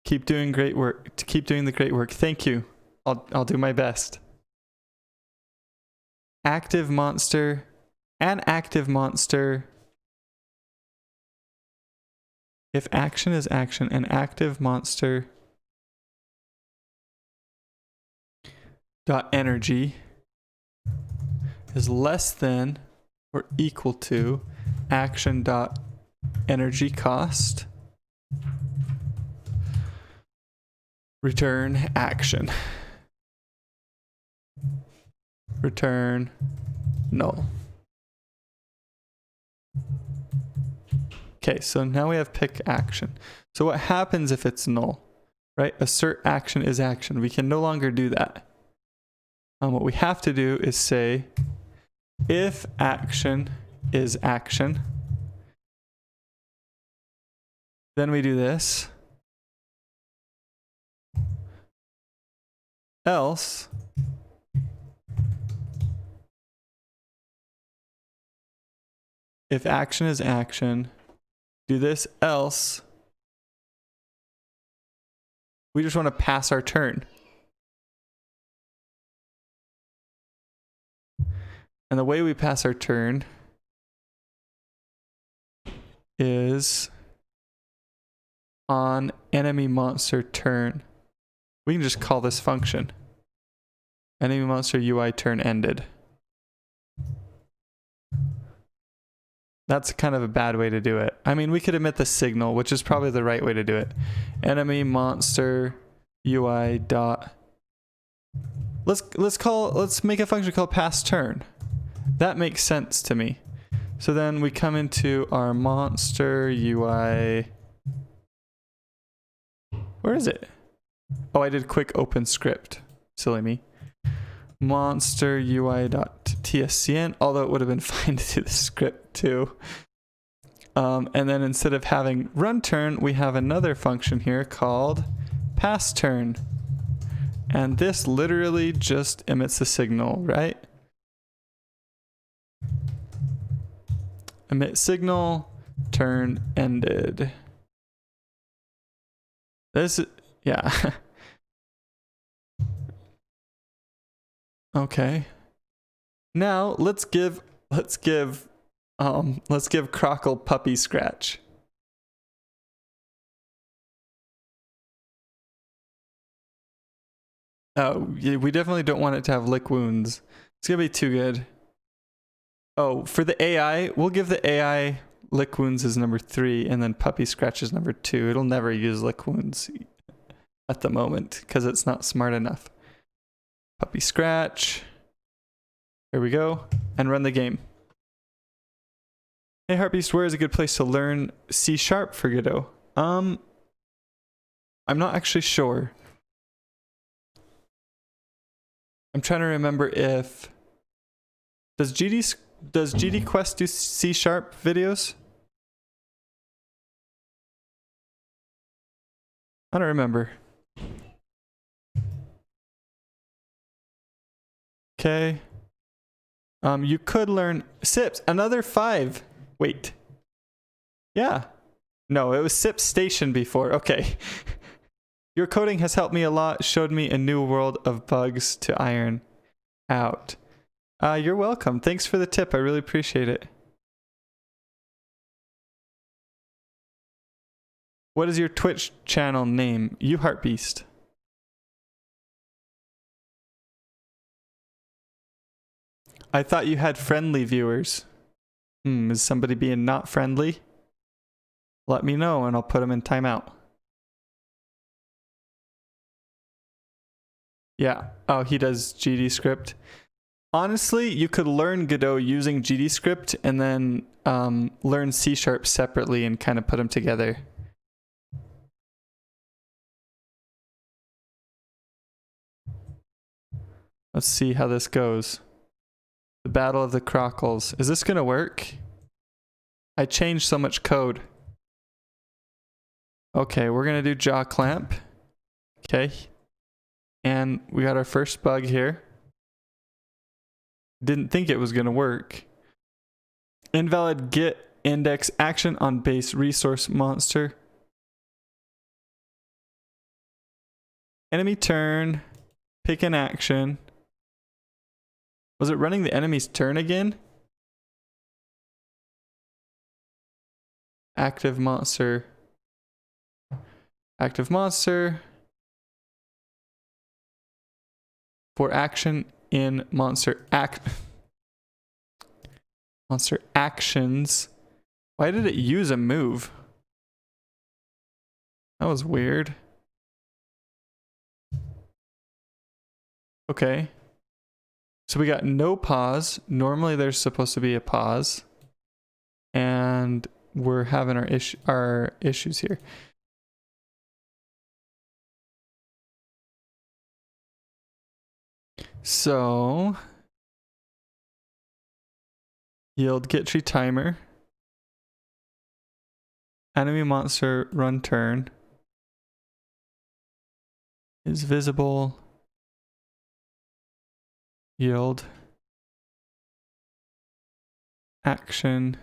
Keep doing great work. Keep doing the great work. Thank you. I'll do my best. Active monster, an active monster. If action is action, an active monster dot energy is less than or equal to action dot energy cost. Return action. Return null. Okay, so now we have pick action. So what happens if it's null, right? Assert action is action. We can no longer do that. What we have to do is say if action is action, then we do this. Else if action is action, do this, else we just want to pass our turn. And the way we pass our turn is on enemy monster turn. We can just call this function enemy monster UI turn ended. That's kind of a bad way to do it. I mean, we could omit the signal, which is probably the right way to do it. Enemy monster UI dot. Let's make a function called pass turn. That makes sense to me. So then we come into our monster UI. Where is it? Oh, I did quick open script. Silly me. Monster UI.tscn, although it would have been fine to do the script too. And then instead of having run turn, we have another function here called pass turn. And this literally just emits a signal, right? Emit signal, turn ended. This, yeah. Okay. Now let's give Crockle puppy scratch. Oh, yeah, we definitely don't want it to have lick wounds. It's gonna be too good. Oh, for the AI, we'll give the AI lick wounds as number 3 and then puppy scratch is number 2. It'll never use lick wounds at the moment because it's not smart enough. Puppy scratch. Here we go. And run the game. Hey Heartbeast, where is a good place to learn C# for Godot? I'm not actually sure. I'm trying to remember if does GD Quest do C# videos? I don't remember. Okay. You could learn SIPs. Another 5. Wait. Yeah. No, it was SIP Station before. Okay. Your coding has helped me a lot. Showed me a new world of bugs to iron out. You're welcome. Thanks for the tip. I really appreciate it. What is your Twitch channel name? You Heartbeast. I thought you had friendly viewers. Is somebody being not friendly? Let me know and I'll put them in timeout. Yeah. Oh, he does GD script. Honestly, you could learn Godot using GD script and then learn C# separately and kind of put them together. Let's see how this goes. The Battle of the Crockles. Is this gonna work? I changed so much code. Okay, we're gonna do jaw clamp. Okay. And we got our first bug here. Didn't think it was gonna work. Invalid get index action on base resource monster. Enemy turn, pick an action. Was it running the enemy's turn again? Active monster. Active monster. For action in monster monster actions. Why did it use a move? That was weird. Okay. So we got no pause. Normally there's supposed to be a pause. And we're having our issues here. So yield get tree timer. Enemy monster run turn is visible. Yield action.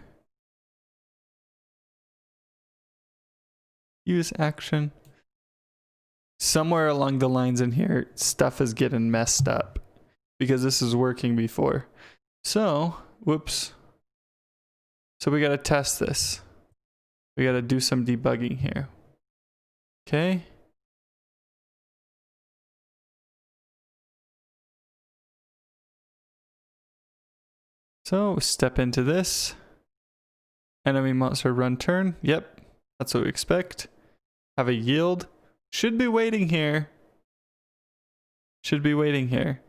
Use action. Somewhere along the lines in here, stuff is getting messed up because this is working before. So, whoops. So we got to test this. We got to do some debugging here. Okay. So step into this. Enemy monster run turn. Yep. That's what we expect. Have a yield. Should be waiting here. Should be waiting here.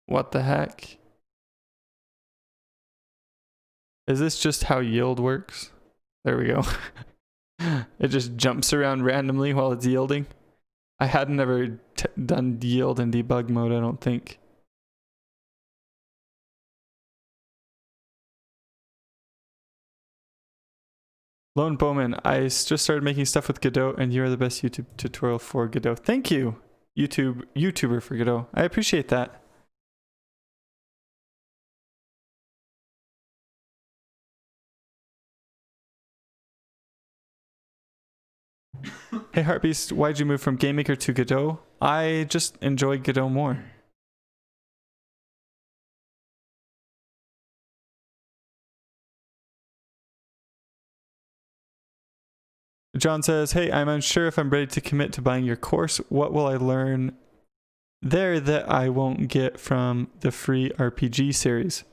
What the heck? Is this just how yield works? There we go. It just jumps around randomly while it's yielding. I hadn't ever done yield in debug mode, I don't think. Lone Bowman, I just started making stuff with Godot, and you're the best YouTube tutorial for Godot. Thank you, YouTuber for Godot. I appreciate that. Hey Heartbeast, why'd you move from GameMaker to Godot? I just enjoy Godot more. John says, hey, I'm unsure if I'm ready to commit to buying your course. What will I learn there that I won't get from the free RPG series?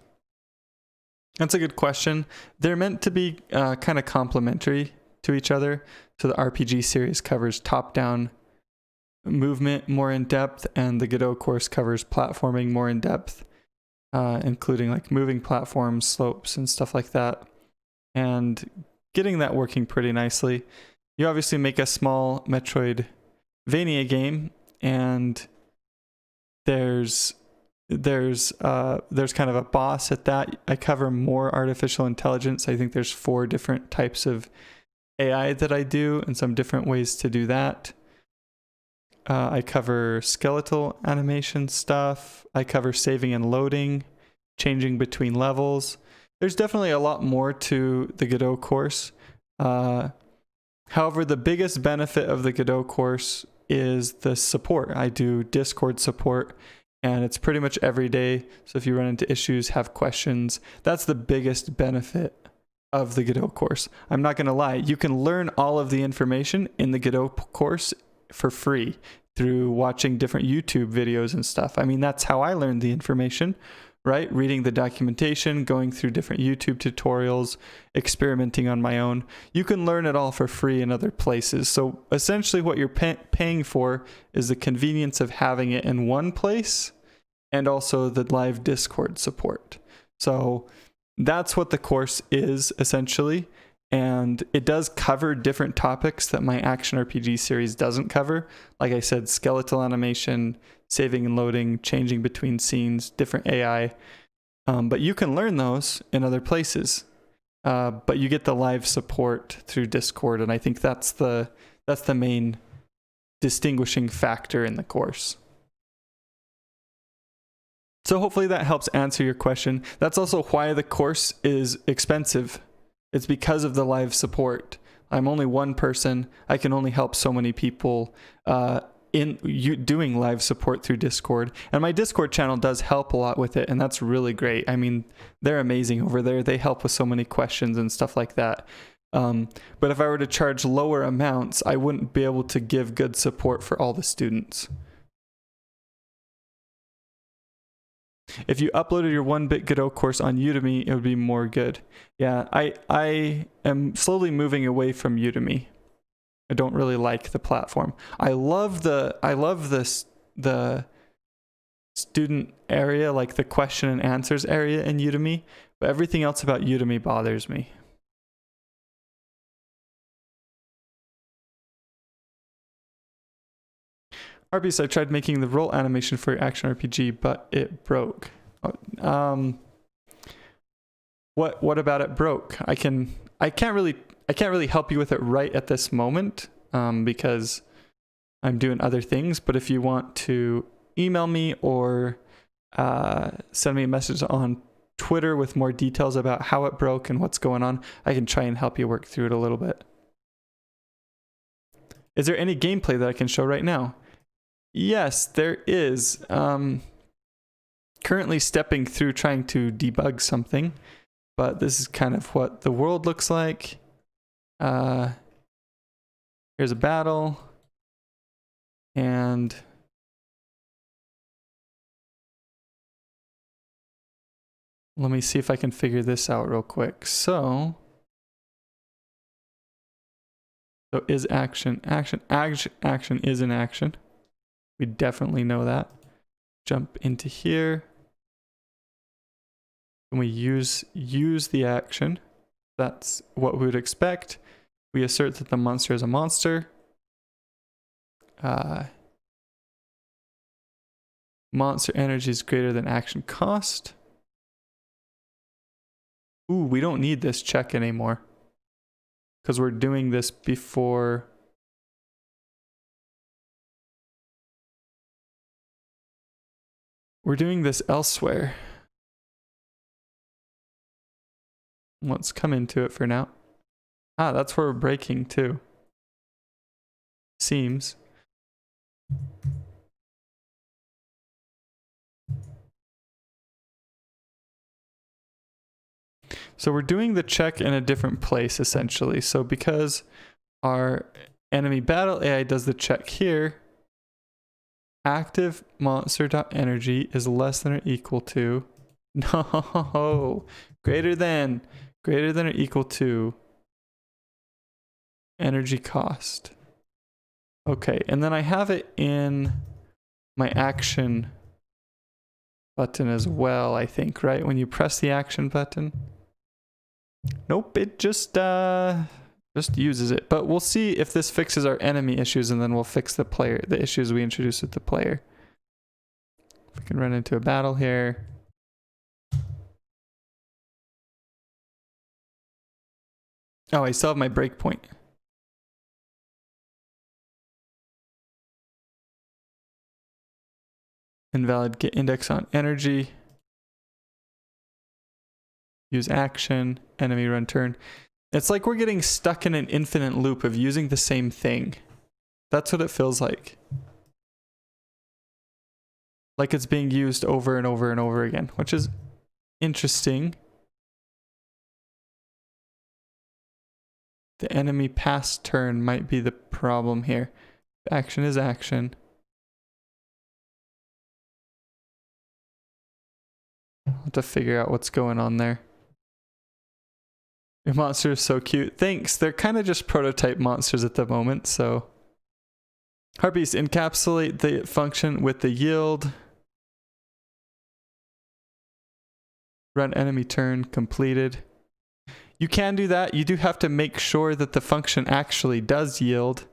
That's a good question. They're meant to be kind of complementary to each other. So the RPG series covers top-down movement more in depth, and the Godot course covers platforming more in depth, including like moving platforms, slopes, and stuff like that. And getting that working pretty nicely. You obviously make a small Metroidvania game, and there's kind of a boss at that. I cover more artificial intelligence. I think there's 4 different types of AI that I do, and some different ways to do that. I cover skeletal animation stuff. I cover saving and loading, changing between levels. There's definitely a lot more to the Godot course. However, the biggest benefit of the Godot course is the support. I do Discord support, and it's pretty much every day. So if you run into issues, have questions, that's the biggest benefit of the Godot course. I'm not going to lie. You can learn all of the information in the Godot course for free through watching different YouTube videos and stuff. I mean, that's how I learned the information, right? Reading the documentation, going through different YouTube tutorials, experimenting on my own. You can learn it all for free in other places. So essentially what you're paying for is the convenience of having it in one place, and also the live Discord support. So that's what the course is essentially. And it does cover different topics that my action RPG series doesn't cover. Like I said, skeletal animation, saving and loading, changing between scenes, different AI. But you can learn those in other places. But you get the live support through Discord, and I think that's the main distinguishing factor in the course. So hopefully that helps answer your question. That's also why the course is expensive. It's because of the live support. I'm only one person. I can only help so many people doing live support through Discord. And my Discord channel does help a lot with it, and that's really great. I mean, they're amazing over there. They help with so many questions and stuff like that. But if I were to charge lower amounts, I wouldn't be able to give good support for all the students. If you uploaded your 1-bit Godot course on Udemy, it would be more good. Yeah, I am slowly moving away from Udemy. I don't really like the platform. I love the student area, like the question and answers area in Udemy, but everything else about Udemy bothers me. Arby's, I tried making the roll animation for your action RPG, but it broke. What about it broke? I can't really help you with it right at this moment because I'm doing other things. But if you want to email me or send me a message on Twitter with more details about how it broke and what's going on, I can try and help you work through it a little bit. Is there any gameplay that I can show right now? Yes, there is. Currently stepping through trying to debug something, but this is kind of what the world looks like. Here's a battle, and let me see if I can figure this out real quick. So is action is an action. We definitely know that. Jump into here. And we use the action. That's what we would expect. We assert that the monster is a monster. Monster energy is greater than action cost. Ooh, we don't need this check anymore, because we're doing this before. We're doing this elsewhere. Let's come into it for now. Ah, that's where we're breaking too. Seems. So we're doing the check in a different place essentially. So because our enemy battle AI does the check here, active monster.energy is less than or equal to, no, greater than or equal to energy cost. Okay, and then I have it in my action button as well, I think, right? When you press the action button. Nope, it just uses it. But we'll see if this fixes our enemy issues, and then we'll fix the issues we introduced with the player. If we can run into a battle here. Oh, I still have my breakpoint. Invalid get index on energy. Use action, enemy run turn. It's like we're getting stuck in an infinite loop of using the same thing. That's what it feels like. Like it's being used over and over and over again, which is interesting. The enemy pass turn might be the problem here. Action is action. I'll have to figure out what's going on there. Your monster is so cute. Thanks. They're kind of just prototype monsters at the moment, so. Harpies, encapsulate the function with the yield. Run enemy turn completed. You can do that. You do have to make sure that the function actually does yield,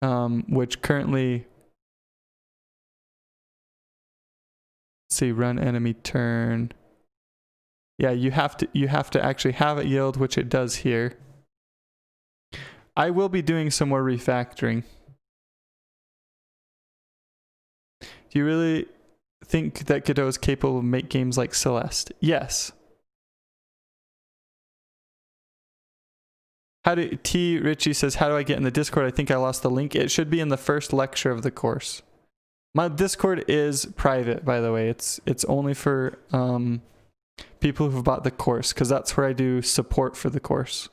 which currently. Let's see, run enemy turn. Yeah, you have to actually have it yield, which it does here. I will be doing some more refactoring. Do you really think that Godot is capable of make games like Celeste? Yes. Richie says, how do I get in the Discord? I think I lost the link. It should be in the first lecture of the course. My Discord is private, by the way. It's only for people who've bought the course, because that's where I do support for the course.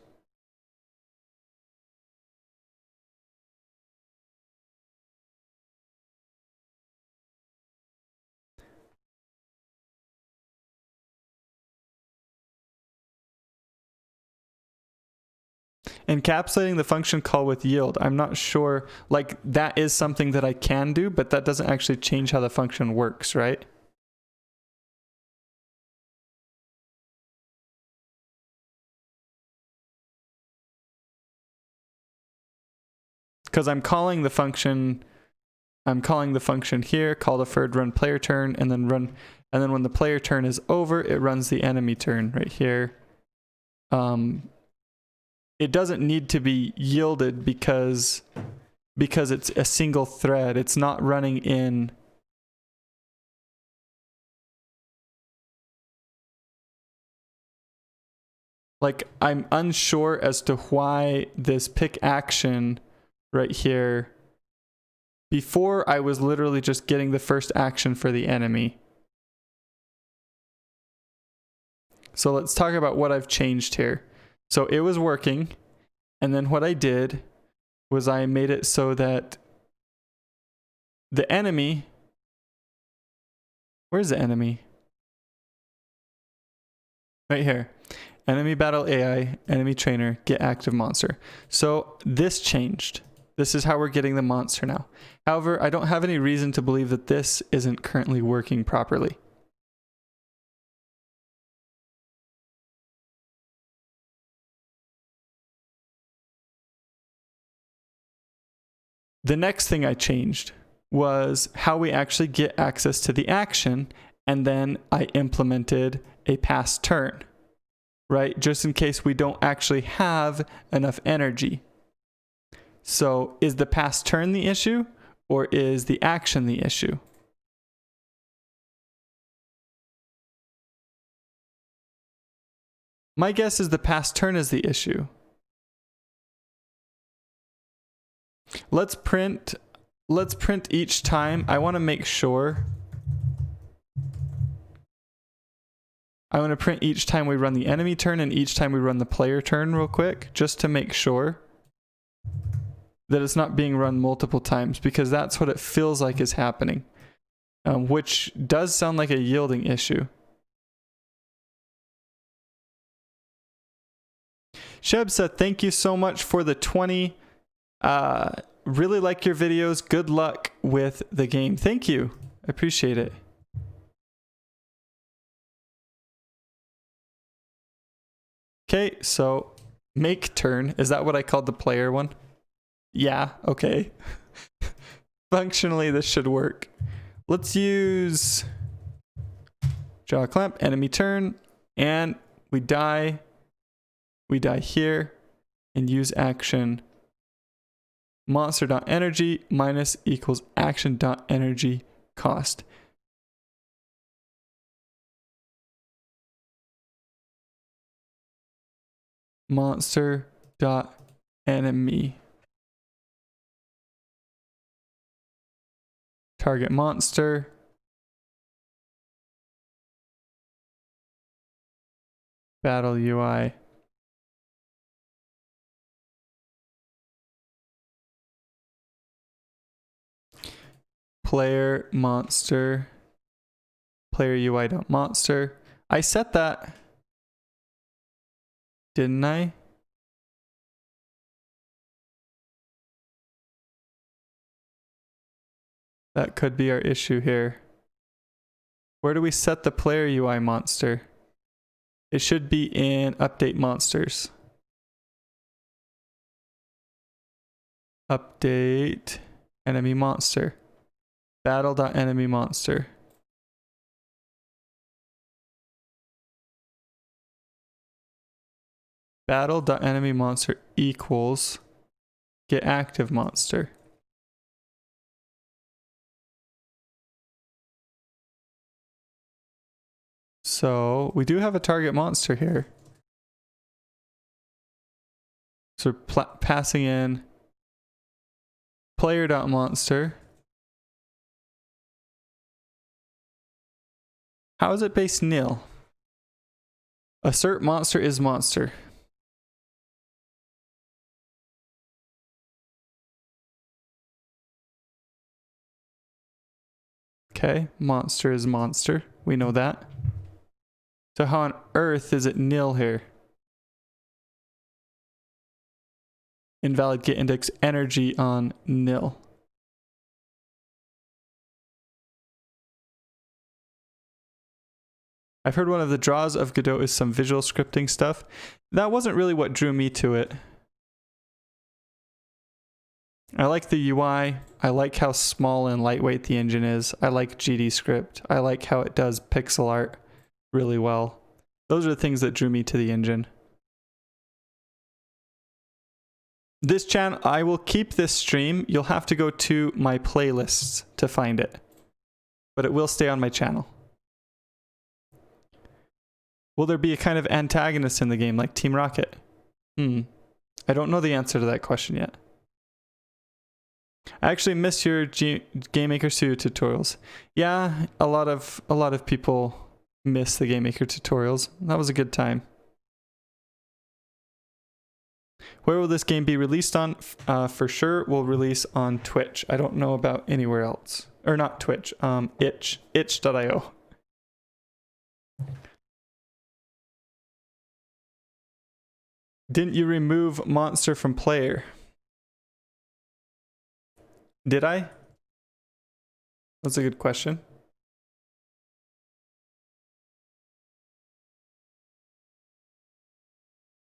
Encapsulating the function call with yield. I'm not sure, like that is something that I can do, but that doesn't actually change how the function works, right? Because I'm calling the function here, call deferred, run player turn, and then when the player turn is over, it runs the enemy turn right here. It doesn't need to be yielded because it's a single thread. It's not running in. Like, I'm unsure as to why this pick action right here, before I was literally just getting the first action for the enemy. So let's talk about what I've changed here. So it was working, and then what I did was I made it so that the enemy, where's the enemy? Right here. Enemy battle AI, enemy trainer, get active monster. So this changed. This is how we're getting the monster now. However, I don't have any reason to believe that this isn't currently working properly. The next thing I changed was how we actually get access to the action, and then I implemented a pass turn, right? Just in case we don't actually have enough energy. So is the pass turn the issue, or is the action the issue? My guess is the pass turn is the issue. Let's print each time. I want to make sure. I want to print each time we run the enemy turn and each time we run the player turn real quick, just to make sure that it's not being run multiple times, because that's what it feels like is happening, which does sound like a yielding issue. Sheb said, thank you so much for the 20. Really like your videos. Good luck with the game. Thank you. I appreciate it. Okay, so make turn. Is that what I called the player one? Yeah, okay. Functionally, this should work. Let's use jaw clamp, enemy turn, and we die. We die here and use action monster.energy minus equals action.energy cost. Monster.enemy. Target monster. Battle UI. Player monster. Player UI.monster. I set that, didn't I? That could be our issue here. Where do we set the player UI monster? It should be in update monsters. Update enemy monster. Battle.enemy monster. Battle.enemy monster equals get active monster. So we do have a target monster here. So we're passing in player.monster. How is it based nil? Assert monster is monster. Okay, monster is monster. We know that. So how on earth is it nil here? Invalid get index energy on nil. I've heard one of the draws of Godot is some visual scripting stuff. That wasn't really what drew me to it. I like the UI. I like how small and lightweight the engine is. I like GDScript. I like how it does pixel art really well. Those are the things that drew me to the engine. This channel, I will keep this stream. You'll have to go to my playlists to find it, but it will stay on my channel. Will there be a kind of antagonist in the game like Team Rocket? I don't know the answer to that question yet. I actually miss your Game Maker Studio tutorials. Yeah, a lot of people miss the Game Maker tutorials. That was a good time. Where will this game be released on? For sure, we'll release on Twitch. I don't know about anywhere else. Or not Twitch, itch.io. Didn't you remove monster from player? Did I? That's a good question.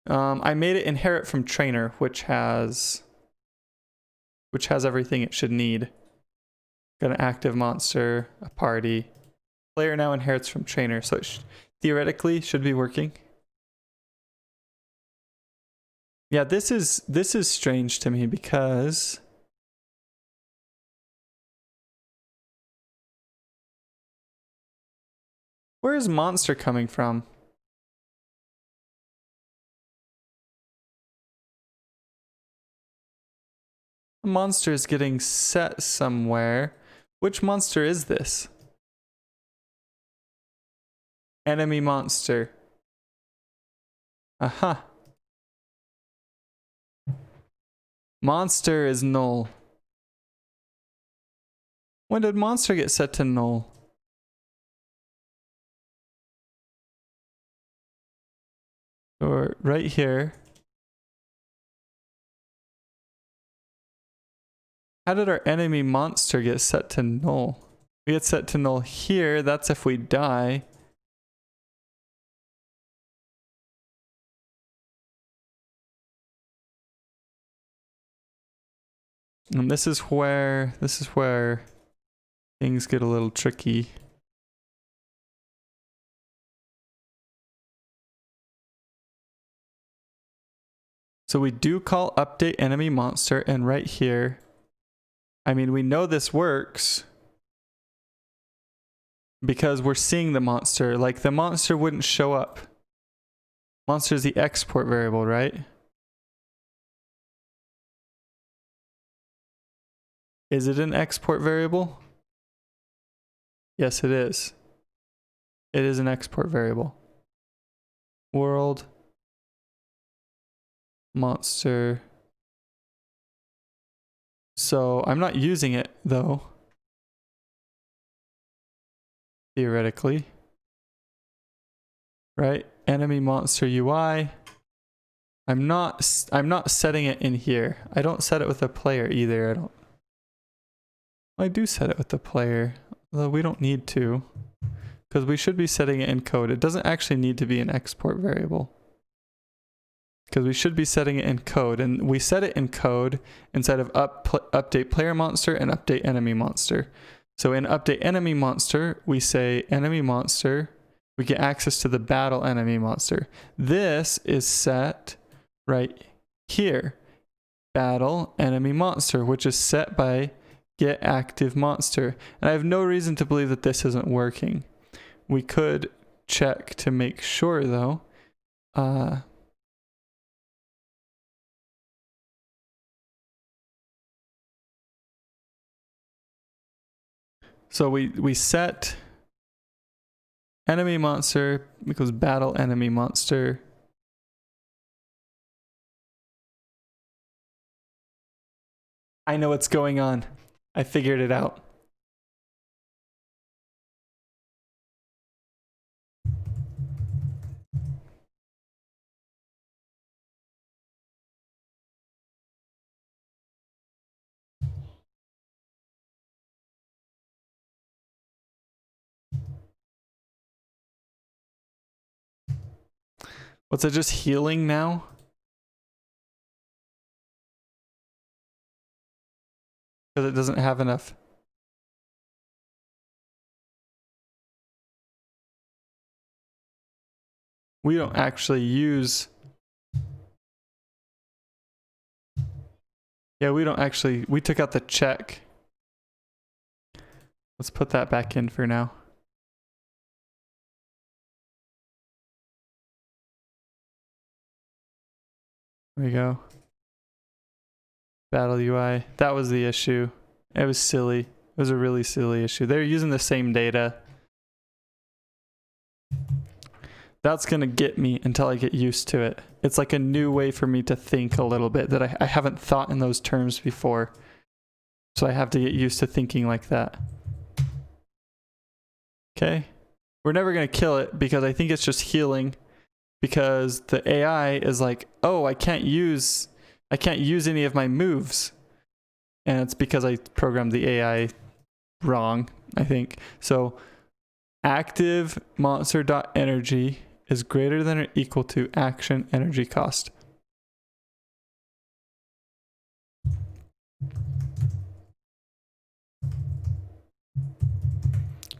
I made it inherit from trainer, which has everything it should need. Got an active monster, a party. Player now inherits from trainer, so it theoretically should be working. Yeah, this is strange to me because where is monster coming from? The monster is getting set somewhere. Which monster is this? Enemy monster. Aha. Monster is null. When did monster get set to null? Or right here. How did our enemy monster get set to null? We get set to null here. That's if we die. And this is where things get a little tricky. So we do call update enemy monster, and right here, I mean, we know this works because we're seeing the monster. Like, the monster wouldn't show up. Monster is the export variable, right? Is it an export variable? Yes, it is. It is an export variable. World monster. So I'm not using it though. Theoretically. Right? Enemy monster UI. I'm not setting it in here. I don't set it with the player either. I do set it with the player, although we don't need to, because we should be setting it in code. It doesn't actually need to be an export variable, because we should be setting it in code, and we set it in code inside of update player monster and update enemy monster. So in update enemy monster, we say enemy monster, we get access to the battle enemy monster. This is set right here, battle enemy monster, which is set by get active monster. And I have no reason to believe that this isn't working. We could check to make sure though. So we set enemy monster equals battle enemy monster. I know what's going on. I figured it out. What's it just healing now? Because it doesn't have enough. We don't actually use... Yeah, we don't actually... We took out the check. Let's put that back in for now. There we go. Battle UI. That was the issue. It was silly. It was a really silly issue. They're using the same data. That's gonna get me until I get used to it. It's like a new way for me to think a little bit that I haven't thought in those terms before. So I have to get used to thinking like that. Okay. We're never gonna kill it because I think it's just healing. Because the AI is like, oh, I can't use any of my moves. And it's because I programmed the AI wrong, I think. So active monster.energy is greater than or equal to action energy cost.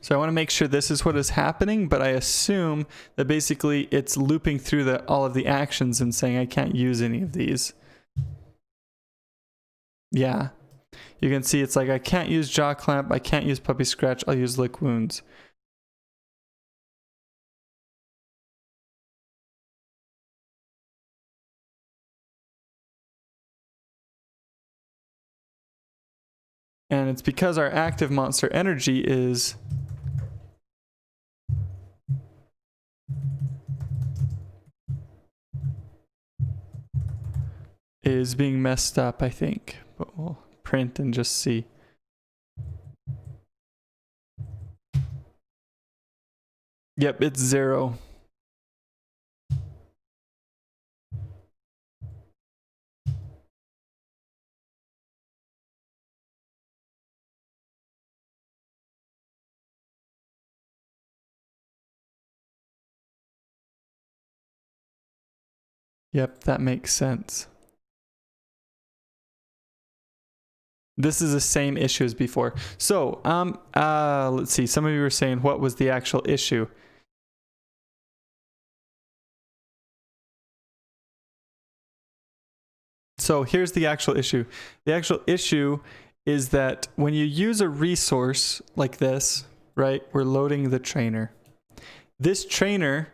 So I want to make sure this is what is happening, but I assume that basically it's looping through all of the actions and saying I can't use any of these. Yeah. You can see it's like I can't use jaw clamp, I can't use puppy scratch, I'll use lick wounds. And it's because our active monster energy is being messed up, I think. But we'll print and just see. Yep, it's 0. Yep, that makes sense. This is the same issue as before. So, let's see. Some of you were saying, what was the actual issue? So here's the actual issue. The actual issue is that when you use a resource like this, right, we're loading the trainer. This trainer,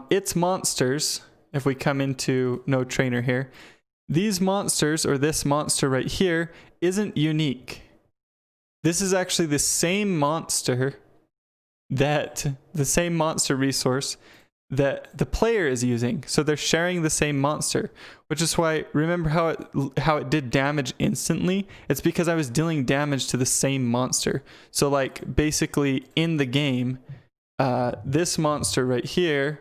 its monsters, if we come into no trainer here, these monsters, or this monster right here, isn't unique. This is actually the same monster resource that the player is using. So they're sharing the same monster, which is why, remember how it did damage instantly? It's because I was dealing damage to the same monster. So like basically in the game, this monster right here,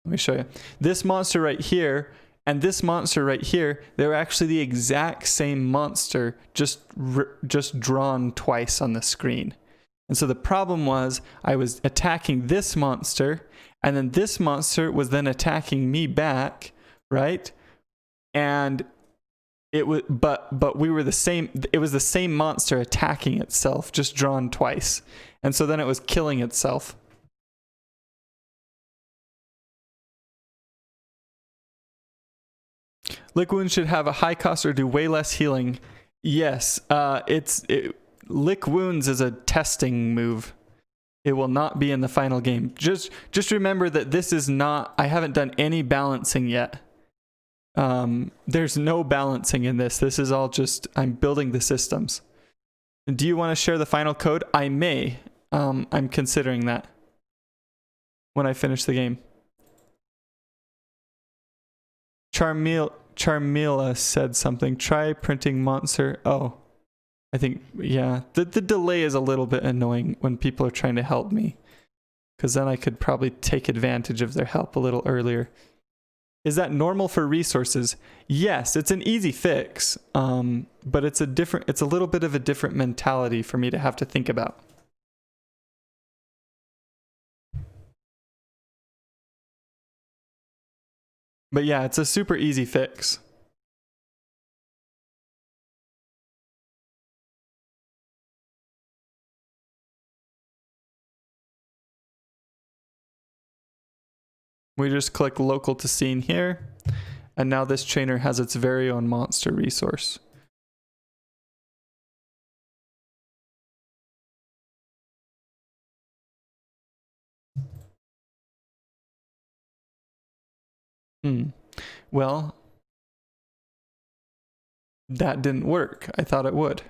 let me show you. This monster right here and this monster right here, they're actually the exact same monster, just drawn twice on the screen. And so the problem was I was attacking this monster, and then this monster was then attacking me back, right? And it was, but we were the same. It was the same monster attacking itself, just drawn twice, and so then it was killing itself. Lick Wounds should have a high cost or do way less healing. Yes, Lick Wounds is a testing move. It will not be in the final game. Just remember that this is not, I haven't done any balancing yet. There's no balancing in this. This is all just, I'm building the systems. Do you want to share the final code? I may. I'm considering that when I finish the game. Charmila said something. Try printing monster. Oh, I think, yeah. The delay is a little bit annoying when people are trying to help me, because then I could probably take advantage of their help a little earlier. Is that normal for resources? Yes, it's an easy fix, but it's a little bit of a different mentality for me to have to think about. But yeah, it's a super easy fix. We just click local to scene here, and now this trainer has its very own monster resource. Well, that didn't work. I thought it would.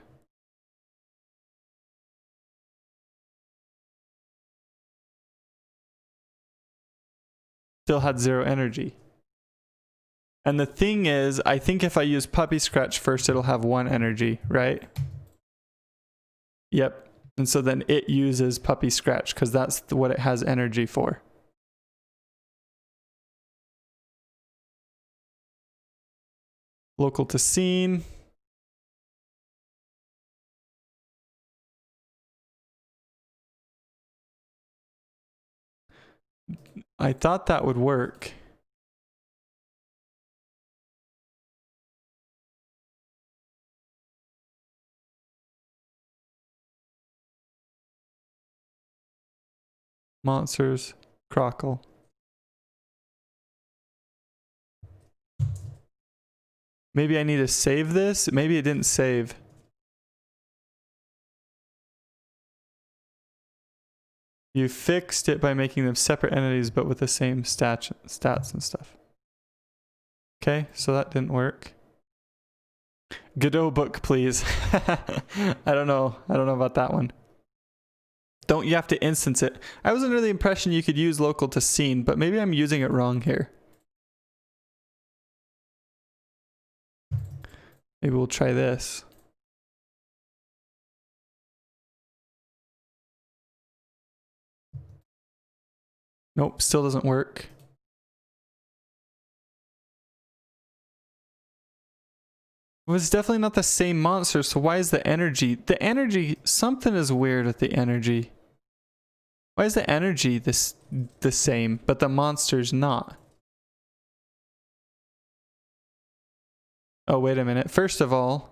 Still had 0 energy. And the thing is, I think if I use Puppy Scratch first, it'll have 1 energy, right? Yep. And so then it uses Puppy Scratch because that's what it has energy for. Local to scene. I thought that would work. Monsters, Crockle. Maybe I need to save this. Maybe it didn't save. You fixed it by making them separate entities, but with the same stats and stuff. Okay, so that didn't work. Godot book, please. I don't know about that one. Don't you have to instance it? I was under the impression you could use local to scene, but maybe I'm using it wrong here. Maybe we'll try this. Nope, still doesn't work. Well, it's definitely not the same monster, so why is the energy... The energy... Something is weird with the energy. Why is the energy the same, but the monster's not? Oh, wait a minute. First of all,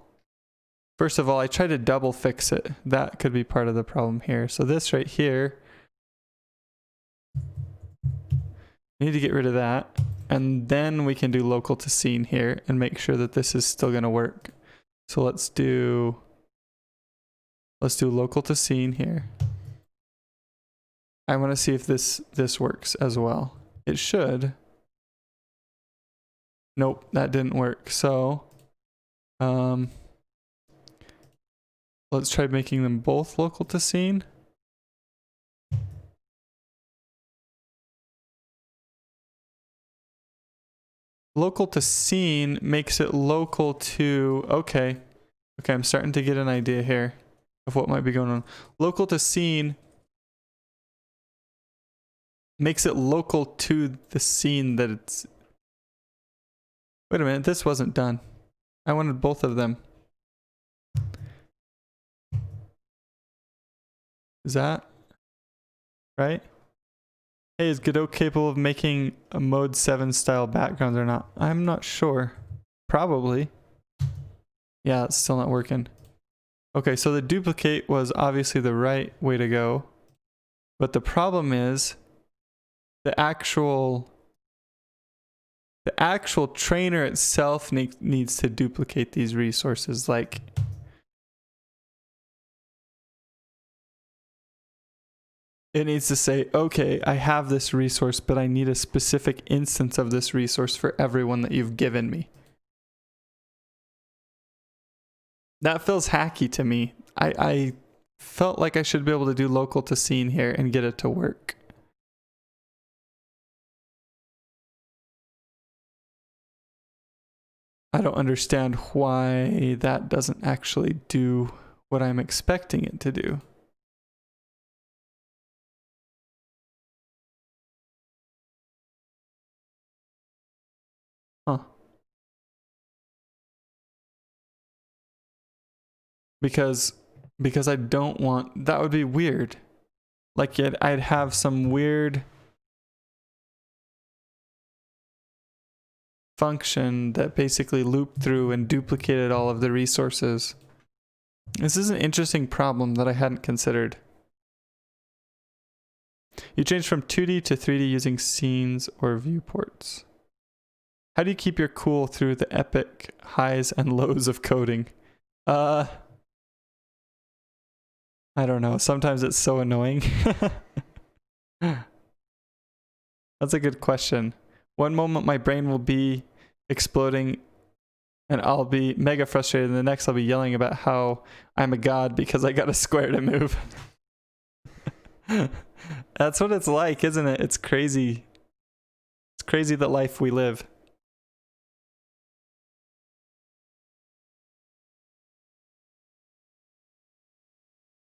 I tried to double fix it. That could be part of the problem here. So this right here... I need to get rid of that, and then we can do local to scene here and make sure that this is still going to work. So let's do local to scene here. I want to see if this works as well. It should. Nope, that didn't work. So let's try making them both local to scene. Local to scene makes it local to... Okay, I'm starting to get an idea here of what might be going on. Local to scene makes it local to the scene that it's... Wait a minute, this wasn't done. I wanted both of them. Is that right? Hey, is Godot capable of making a mode 7 style backgrounds or not? I'm not sure. Probably. Yeah, it's still not working. Okay, so the duplicate was obviously the right way to go. But the problem is the actual trainer itself needs to duplicate these resources. Like, It needs to say, okay, I have this resource, but I need a specific instance of this resource for everyone that you've given me. That feels hacky to me. I felt like I should be able to do local to scene here and get it to work. I don't understand why that doesn't actually do what I'm expecting it to do. Huh. Because I don't want, that would be weird. Like I'd have some weird function that basically looped through and duplicated all of the resources. This is an interesting problem that I hadn't considered. You change from 2D to 3D using scenes or viewports. How do you keep your cool through the epic highs and lows of coding? I don't know. Sometimes it's so annoying. That's a good question. One moment my brain will be exploding and I'll be mega frustrated, and the next I'll be yelling about how I'm a god because I got a square to move. That's what it's like, isn't it? It's crazy. It's crazy the life we live.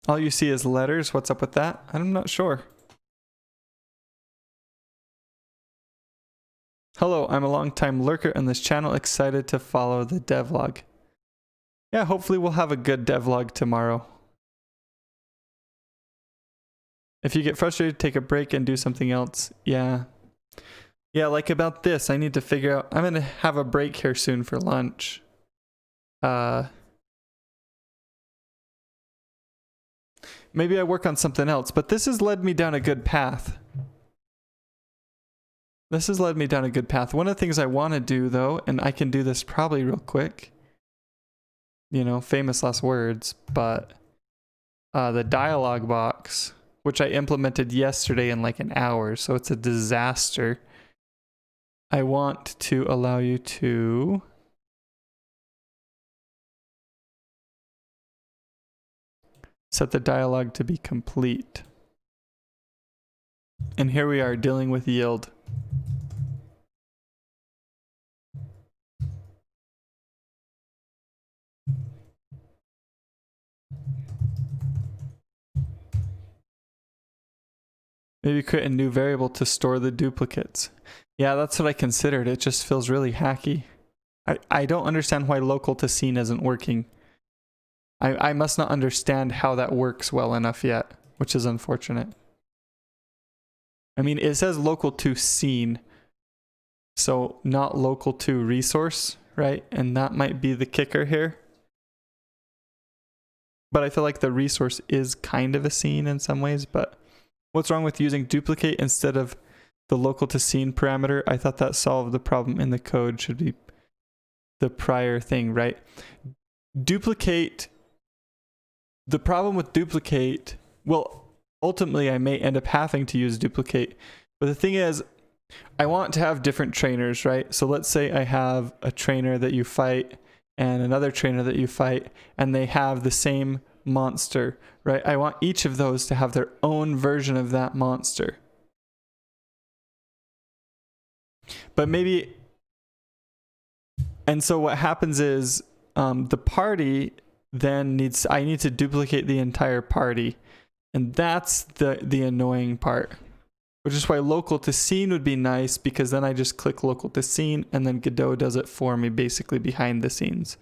All you see is letters. What's up with that? I'm not sure. Hello, I'm a long-time lurker on this channel, excited to follow the devlog. Yeah, hopefully we'll have a good devlog tomorrow. If you get frustrated, take a break and do something else. Yeah. Yeah, like about this, I need to figure out, I'm going to have a break here soon for lunch. Maybe I work on something else, but this has led me down a good path. This has led me down a good path. One of the things I want to do, though, and I can do this probably real quick, you know, famous last words, but the dialogue box, which I implemented yesterday in like an hour, so it's a disaster. I want to allow you to set the dialogue to be complete. And here we are dealing with yield. Maybe create a new variable to store the duplicates. Yeah, that's what I considered. It just feels really hacky. I don't understand why local to scene isn't working. I must not understand how that works well enough yet, which is unfortunate. I mean, it says local to scene, so not local to resource, right? And that might be the kicker here. But I feel like the resource is kind of a scene in some ways, but what's wrong with using duplicate instead of the local to scene parameter? I thought that solved the problem in the code. Should be the prior thing, right? Duplicate. The problem with duplicate, well, ultimately I may end up having to use duplicate, but the thing is, I want to have different trainers, right? So let's say I have a trainer that you fight and another trainer that you fight, and they have the same monster, right? I want each of those to have their own version of that monster. But maybe, and so what happens is the party then I need to duplicate the entire party. And that's the annoying part, which is why local to scene would be nice, because then I just click local to scene and then Godot does it for me basically behind the scenes.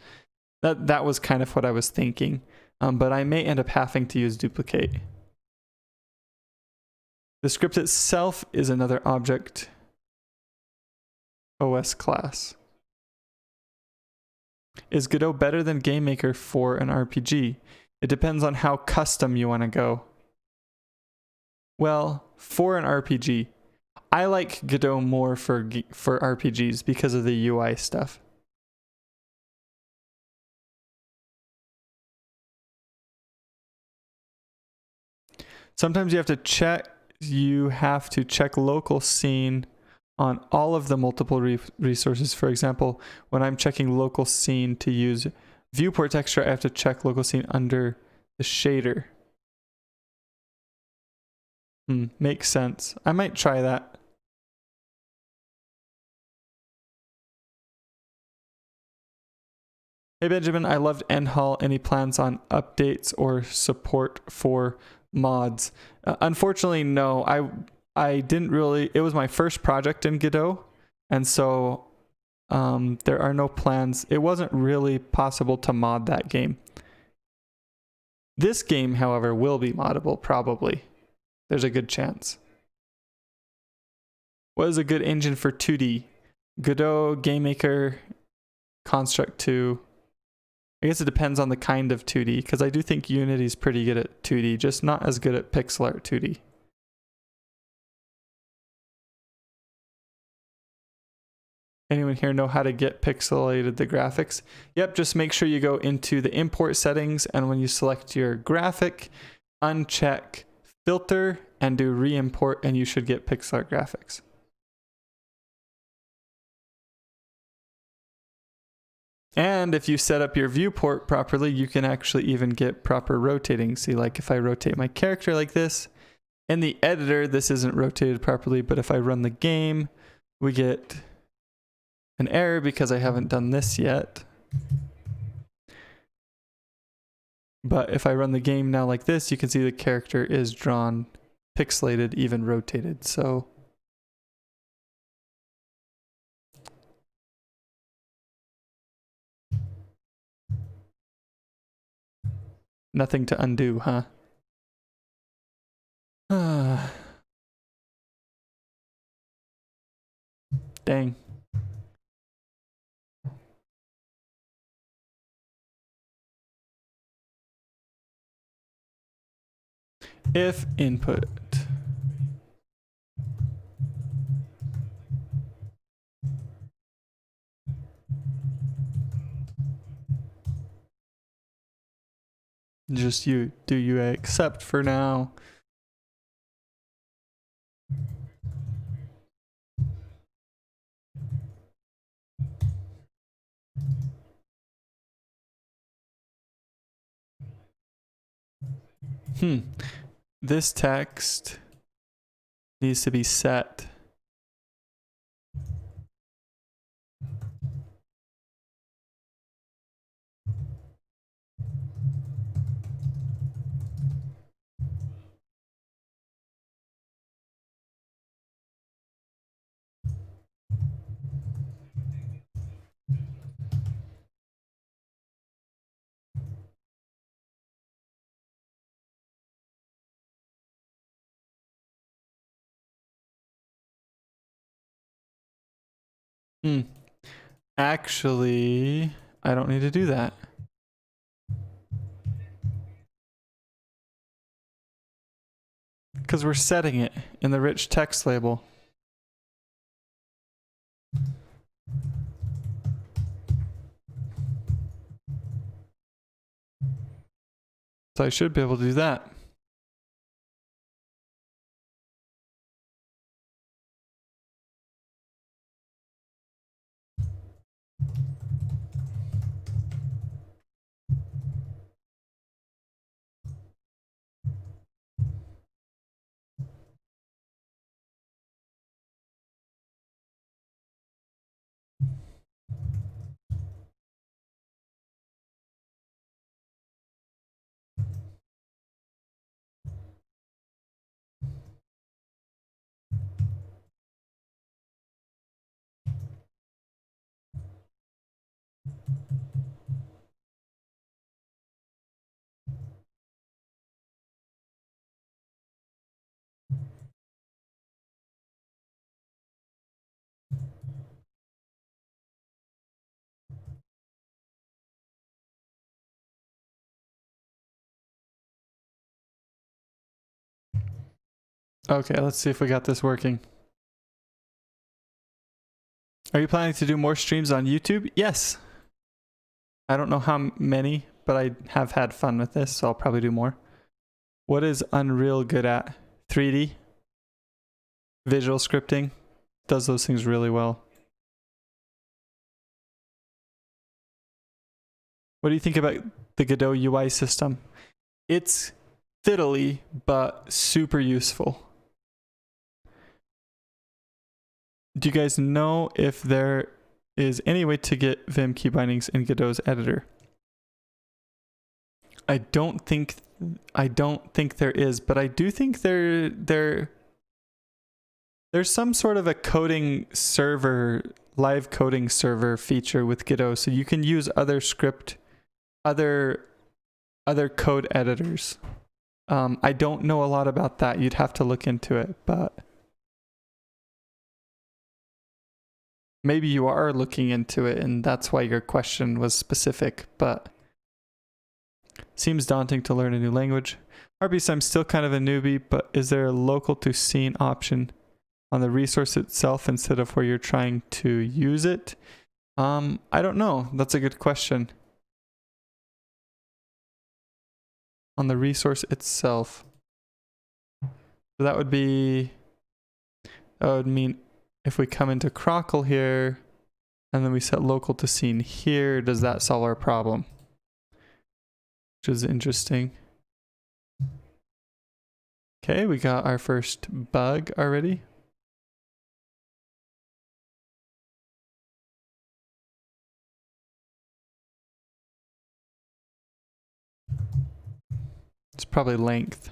That was kind of what I was thinking. But I may end up having to use duplicate. The script itself is another object OS class. Is Godot better than GameMaker for an RPG? It depends on how custom you want to go. Well, for an RPG, I like Godot more for RPGs because of the UI stuff. Sometimes you have to check you have to check local scene on all of the multiple resources. For example, when I'm checking local scene to use viewport texture, I have to check local scene under the shader. Makes sense. I might try that. Hey Benjamin, I loved Endhall. Any plans on updates or support for mods? Unfortunately, no. I didn't really. It was my first project in Godot, and so there are no plans. It wasn't really possible to mod that game. This game, however, will be moddable, probably. There's a good chance. What is a good engine for 2D? Godot, GameMaker, Construct 2. I guess it depends on the kind of 2D, because I do think Unity's pretty good at 2D, just not as good at pixel art 2D. Anyone here know how to get pixelated the graphics? Yep, just make sure you go into the import settings, and when you select your graphic, uncheck filter and do re-import, and you should get pixel art graphics. And if you set up your viewport properly, you can actually even get proper rotating. See, like if I rotate my character like this, in the editor, this isn't rotated properly, but if I run the game, we get an error because I haven't done this yet. But if I run the game now like this, you can see the character is drawn pixelated, even rotated. So nothing to undo, huh? Dang. If input. Just do you accept for now? This text needs to be set. Actually, I don't need to do that. Because we're setting it in the rich text label. So I should be able to do that. Okay, let's see if we got this working. Are you planning to do more streams on YouTube? Yes. I don't know how many, but I have had fun with this, so I'll probably do more. What is Unreal good at? 3D? Visual scripting does those things really well. What do you think about the Godot UI system? It's fiddly, but super useful. Do you guys know if there is any way to get Vim key bindings in Godot's editor? I don't think there is, but I do think there's some sort of a coding server, live coding server feature with Godot, so you can use other code editors. I don't know a lot about that. You'd have to look into it, but maybe you are looking into it and that's why your question was specific, but seems daunting to learn a new language. RBs, I'm still kind of a newbie, but is there a local to scene option on the resource itself instead of where you're trying to use it? I don't know. That's a good question. On the resource itself. So that would mean if we come into Crockle here and then we set local to scene here, does that solve our problem? Which is interesting. Okay, we got our first bug already. It's probably length.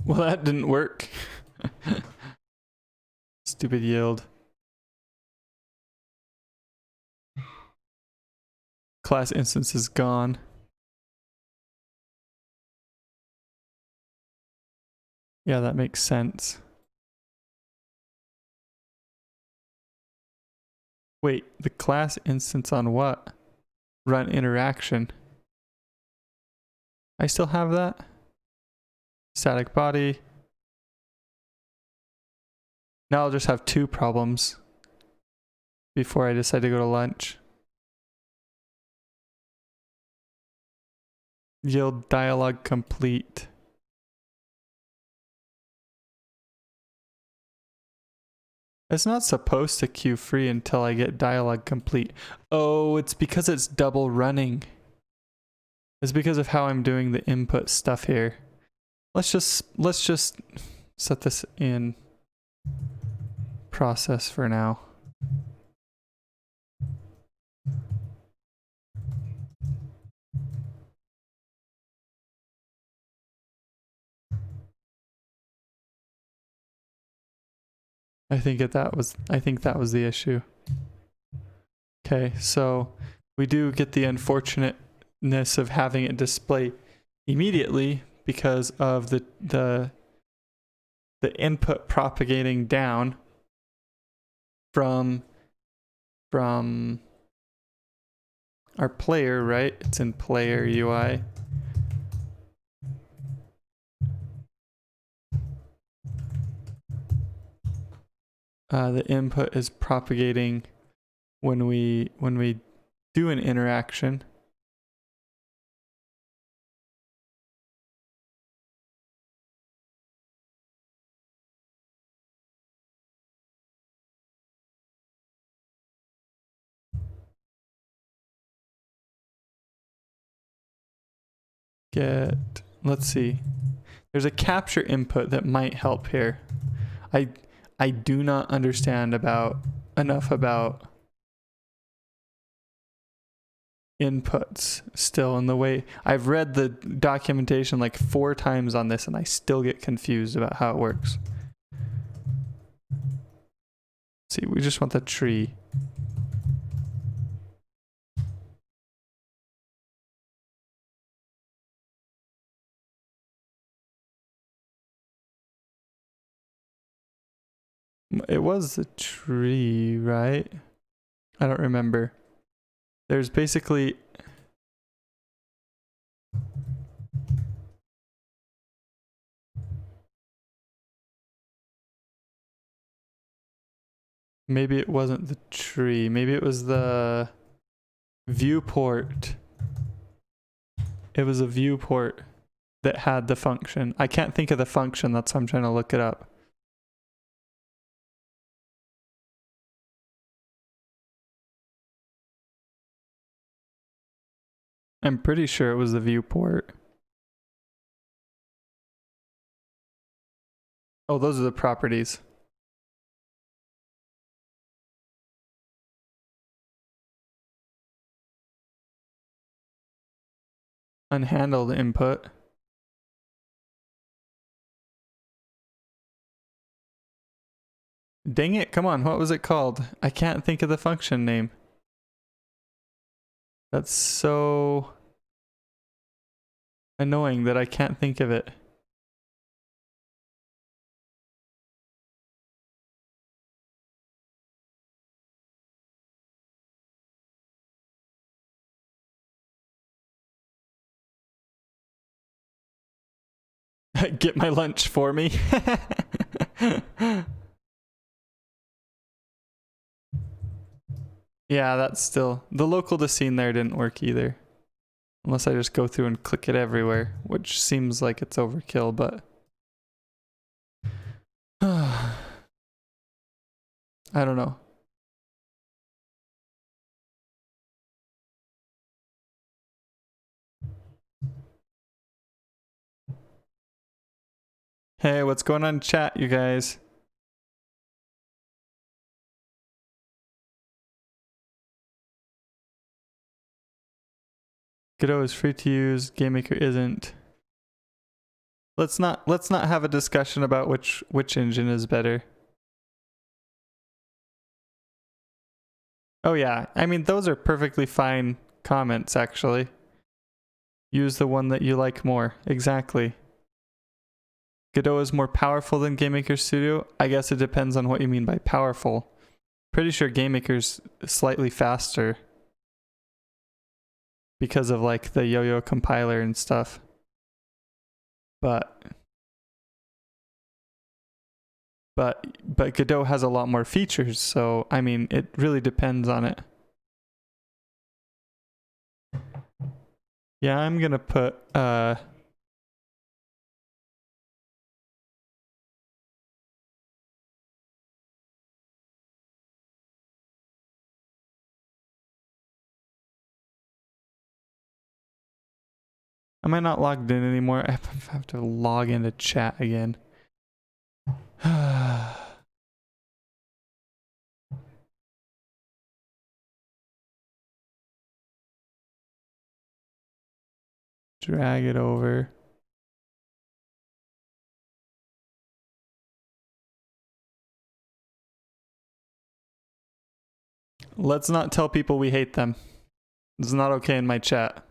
Well, that didn't work. Stupid yield. Class instance is gone. Yeah, that makes sense. Wait, the class instance on what? Run interaction. I still have that? Static body. Now I'll just have two problems before I decide to go to lunch. Yield dialog complete. It's not supposed to queue free until I get dialog complete. Oh, it's because it's double running. It's because of how I'm doing the input stuff here. Let's just set this in process for now. I think that was the issue. Okay, so we do get the unfortunateness of having it display immediately because of the input propagating down from our player, right? It's in player UI. The input is propagating when we do an interaction. Let's see. There's a capture input that might help here. I do not understand enough about inputs still in the way I've read the documentation like 4 times on this and I still get confused about how it works. Let's see, we just want the tree. It was a tree, right? I don't remember. There's basically Maybe it wasn't the tree. Maybe it was the viewport. It was a viewport that had the function. I can't think of the function, that's why I'm trying to look it up. I'm pretty sure it was the viewport. Oh, those are the properties. Unhandled input. Dang it, come on, what was it called? I can't think of the function name. That's so annoying that I can't think of it. Get my lunch for me. Yeah, that's still... The local to scene there didn't work either. Unless I just go through and click it everywhere, which seems like it's overkill, but... I don't know. Hey, what's going on in chat, you guys? Godot is free to use, GameMaker isn't. Let's not have a discussion about which engine is better. Oh yeah, I mean those are perfectly fine comments actually. Use the one that you like more. Exactly. Godot is more powerful than GameMaker Studio? I guess it depends on what you mean by powerful. Pretty sure GameMaker's slightly faster because of like the yo-yo compiler and stuff. But Godot has a lot more features, so I mean it really depends on it. Yeah, I'm gonna put am I not logged in anymore? I have to log into chat again. Drag it over. Let's not tell people we hate them. It's not okay in my chat.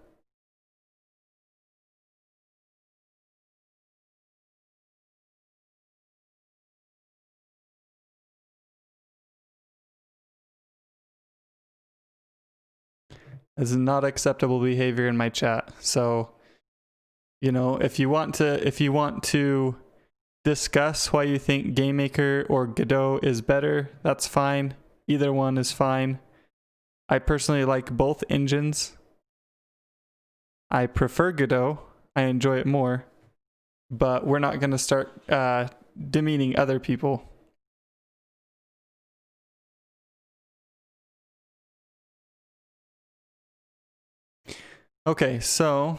This is not acceptable behavior in my chat. So, you know, if you want to discuss why you think GameMaker or Godot is better, that's fine. Either one is fine. I personally like both engines. I prefer Godot. I enjoy it more. But we're not going to start demeaning other people. Okay, so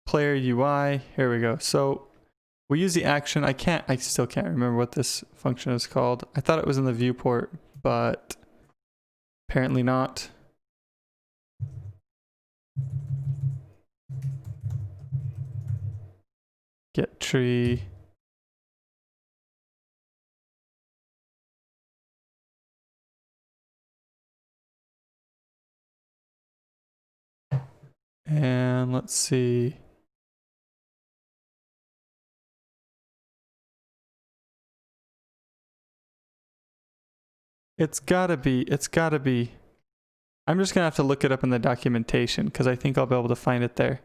player UI, here we go. So we use the action. I still can't remember what this function is called. I thought it was in the viewport, but apparently not. Get tree. And let's see. It's gotta be. I'm just gonna have to look it up in the documentation because I think I'll be able to find it there.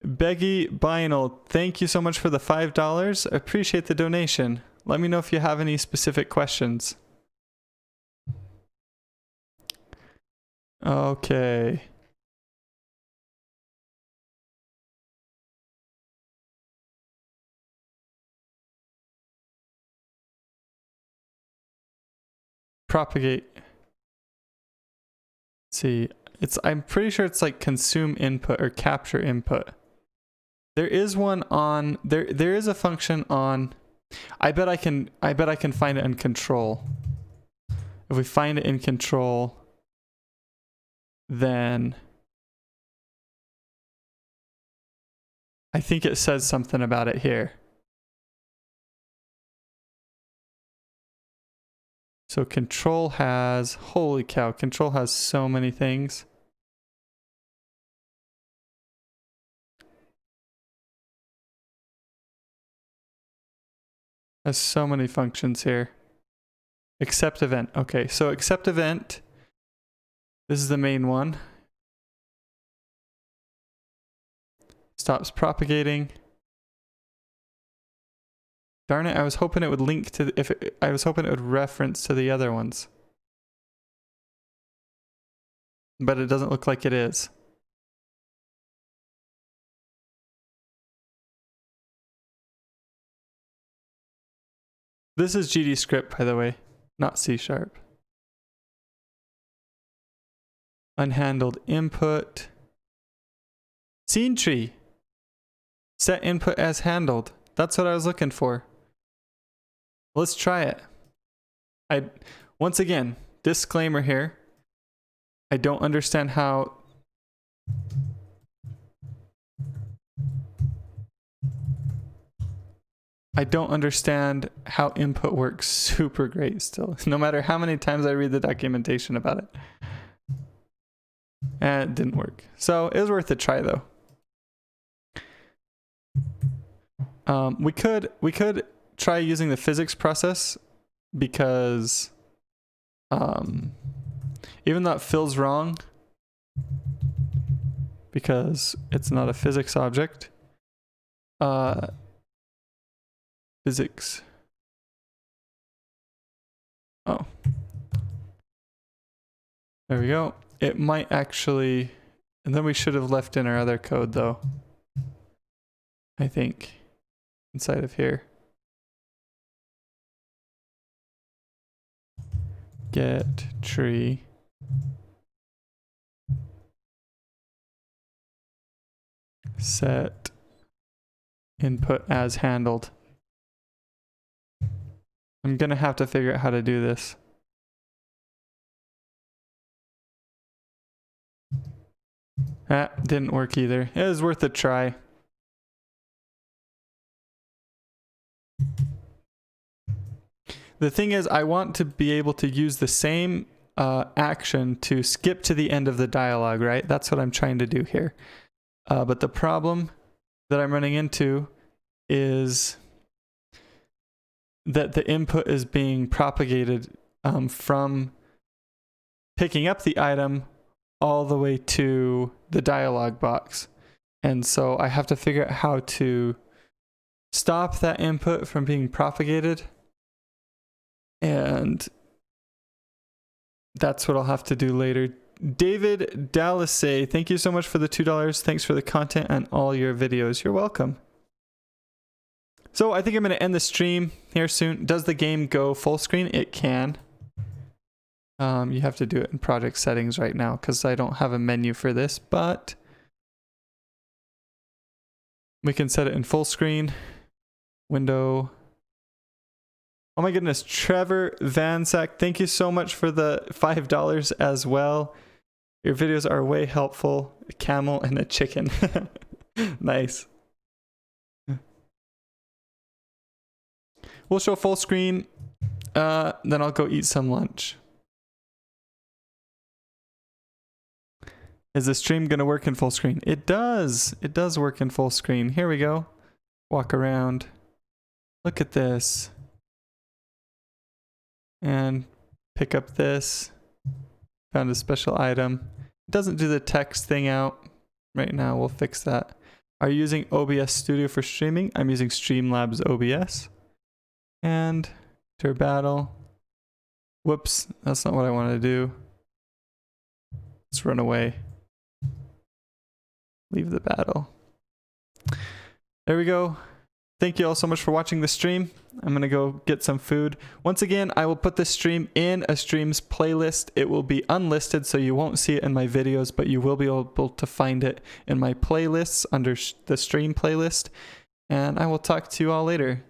Beggy Binal, thank you so much for the $5. Appreciate the donation. Let me know if you have any specific questions. Okay. Propagate. Let's see, I'm pretty sure it's like consume input or capture input. There is one on there is a function on I bet I can find it in control. If we find it in control, then I think it says something about it here. So control has, holy cow, control has so many things. Has so many functions here. Accept event. Okay, so accept event. This is the main one. Stops propagating. Darn it, I was hoping it would link to, I was hoping it would reference to the other ones. But it doesn't look like it is. This is GD script, by the way, not C#. Unhandled input. Scene tree. Set input as handled. That's what I was looking for. Let's try it. Once again, disclaimer here. I don't understand how input works super great still, no matter how many times I read the documentation about it. And it didn't work. So it was worth a try though. We could try using the physics process because even though it feels wrong because it's not a physics object, physics. Oh, there we go. It might actually, and then we should have left in our other code though, I think, inside of here. Get tree. Set input as handled. I'm gonna have to figure out how to do this. That didn't work either. It was worth a try. The thing is, I want to be able to use the same action to skip to the end of the dialogue, right? That's what I'm trying to do here. But the problem that I'm running into is that the input is being propagated from picking up the item all the way to the dialog box. And so I have to figure out how to stop that input from being propagated. And that's what I'll have to do later. David Dallasay, thank you so much for the $2. Thanks for the content and all your videos. You're welcome. So I think I'm going to end the stream here soon. Does the game go full screen? It can. You have to do it in project settings right now because I don't have a menu for this, but we can set it in full screen. Window. Oh my goodness, Trevor Van Sack, thank you so much for the $5 as well. Your videos are way helpful. A camel and a chicken. Nice. We'll show full screen, then I'll go eat some lunch. Is the stream gonna work in full screen? It does. It does work in full screen. Here we go. Walk around. Look at this. And pick up this. Found a special item. It doesn't do the text thing out right now. We'll fix that. Are you using OBS Studio for streaming? I'm using Streamlabs OBS. And enter battle. Whoops, that's not what I want to do. Let's run away. Leave the battle. There we go. Thank you all so much for watching the stream. I'm gonna go get some food. Once again, I will put this stream in a streams playlist. It will be unlisted, so you won't see it in my videos, but you will be able to find it in my playlists under the stream playlist. And I will talk to you all later.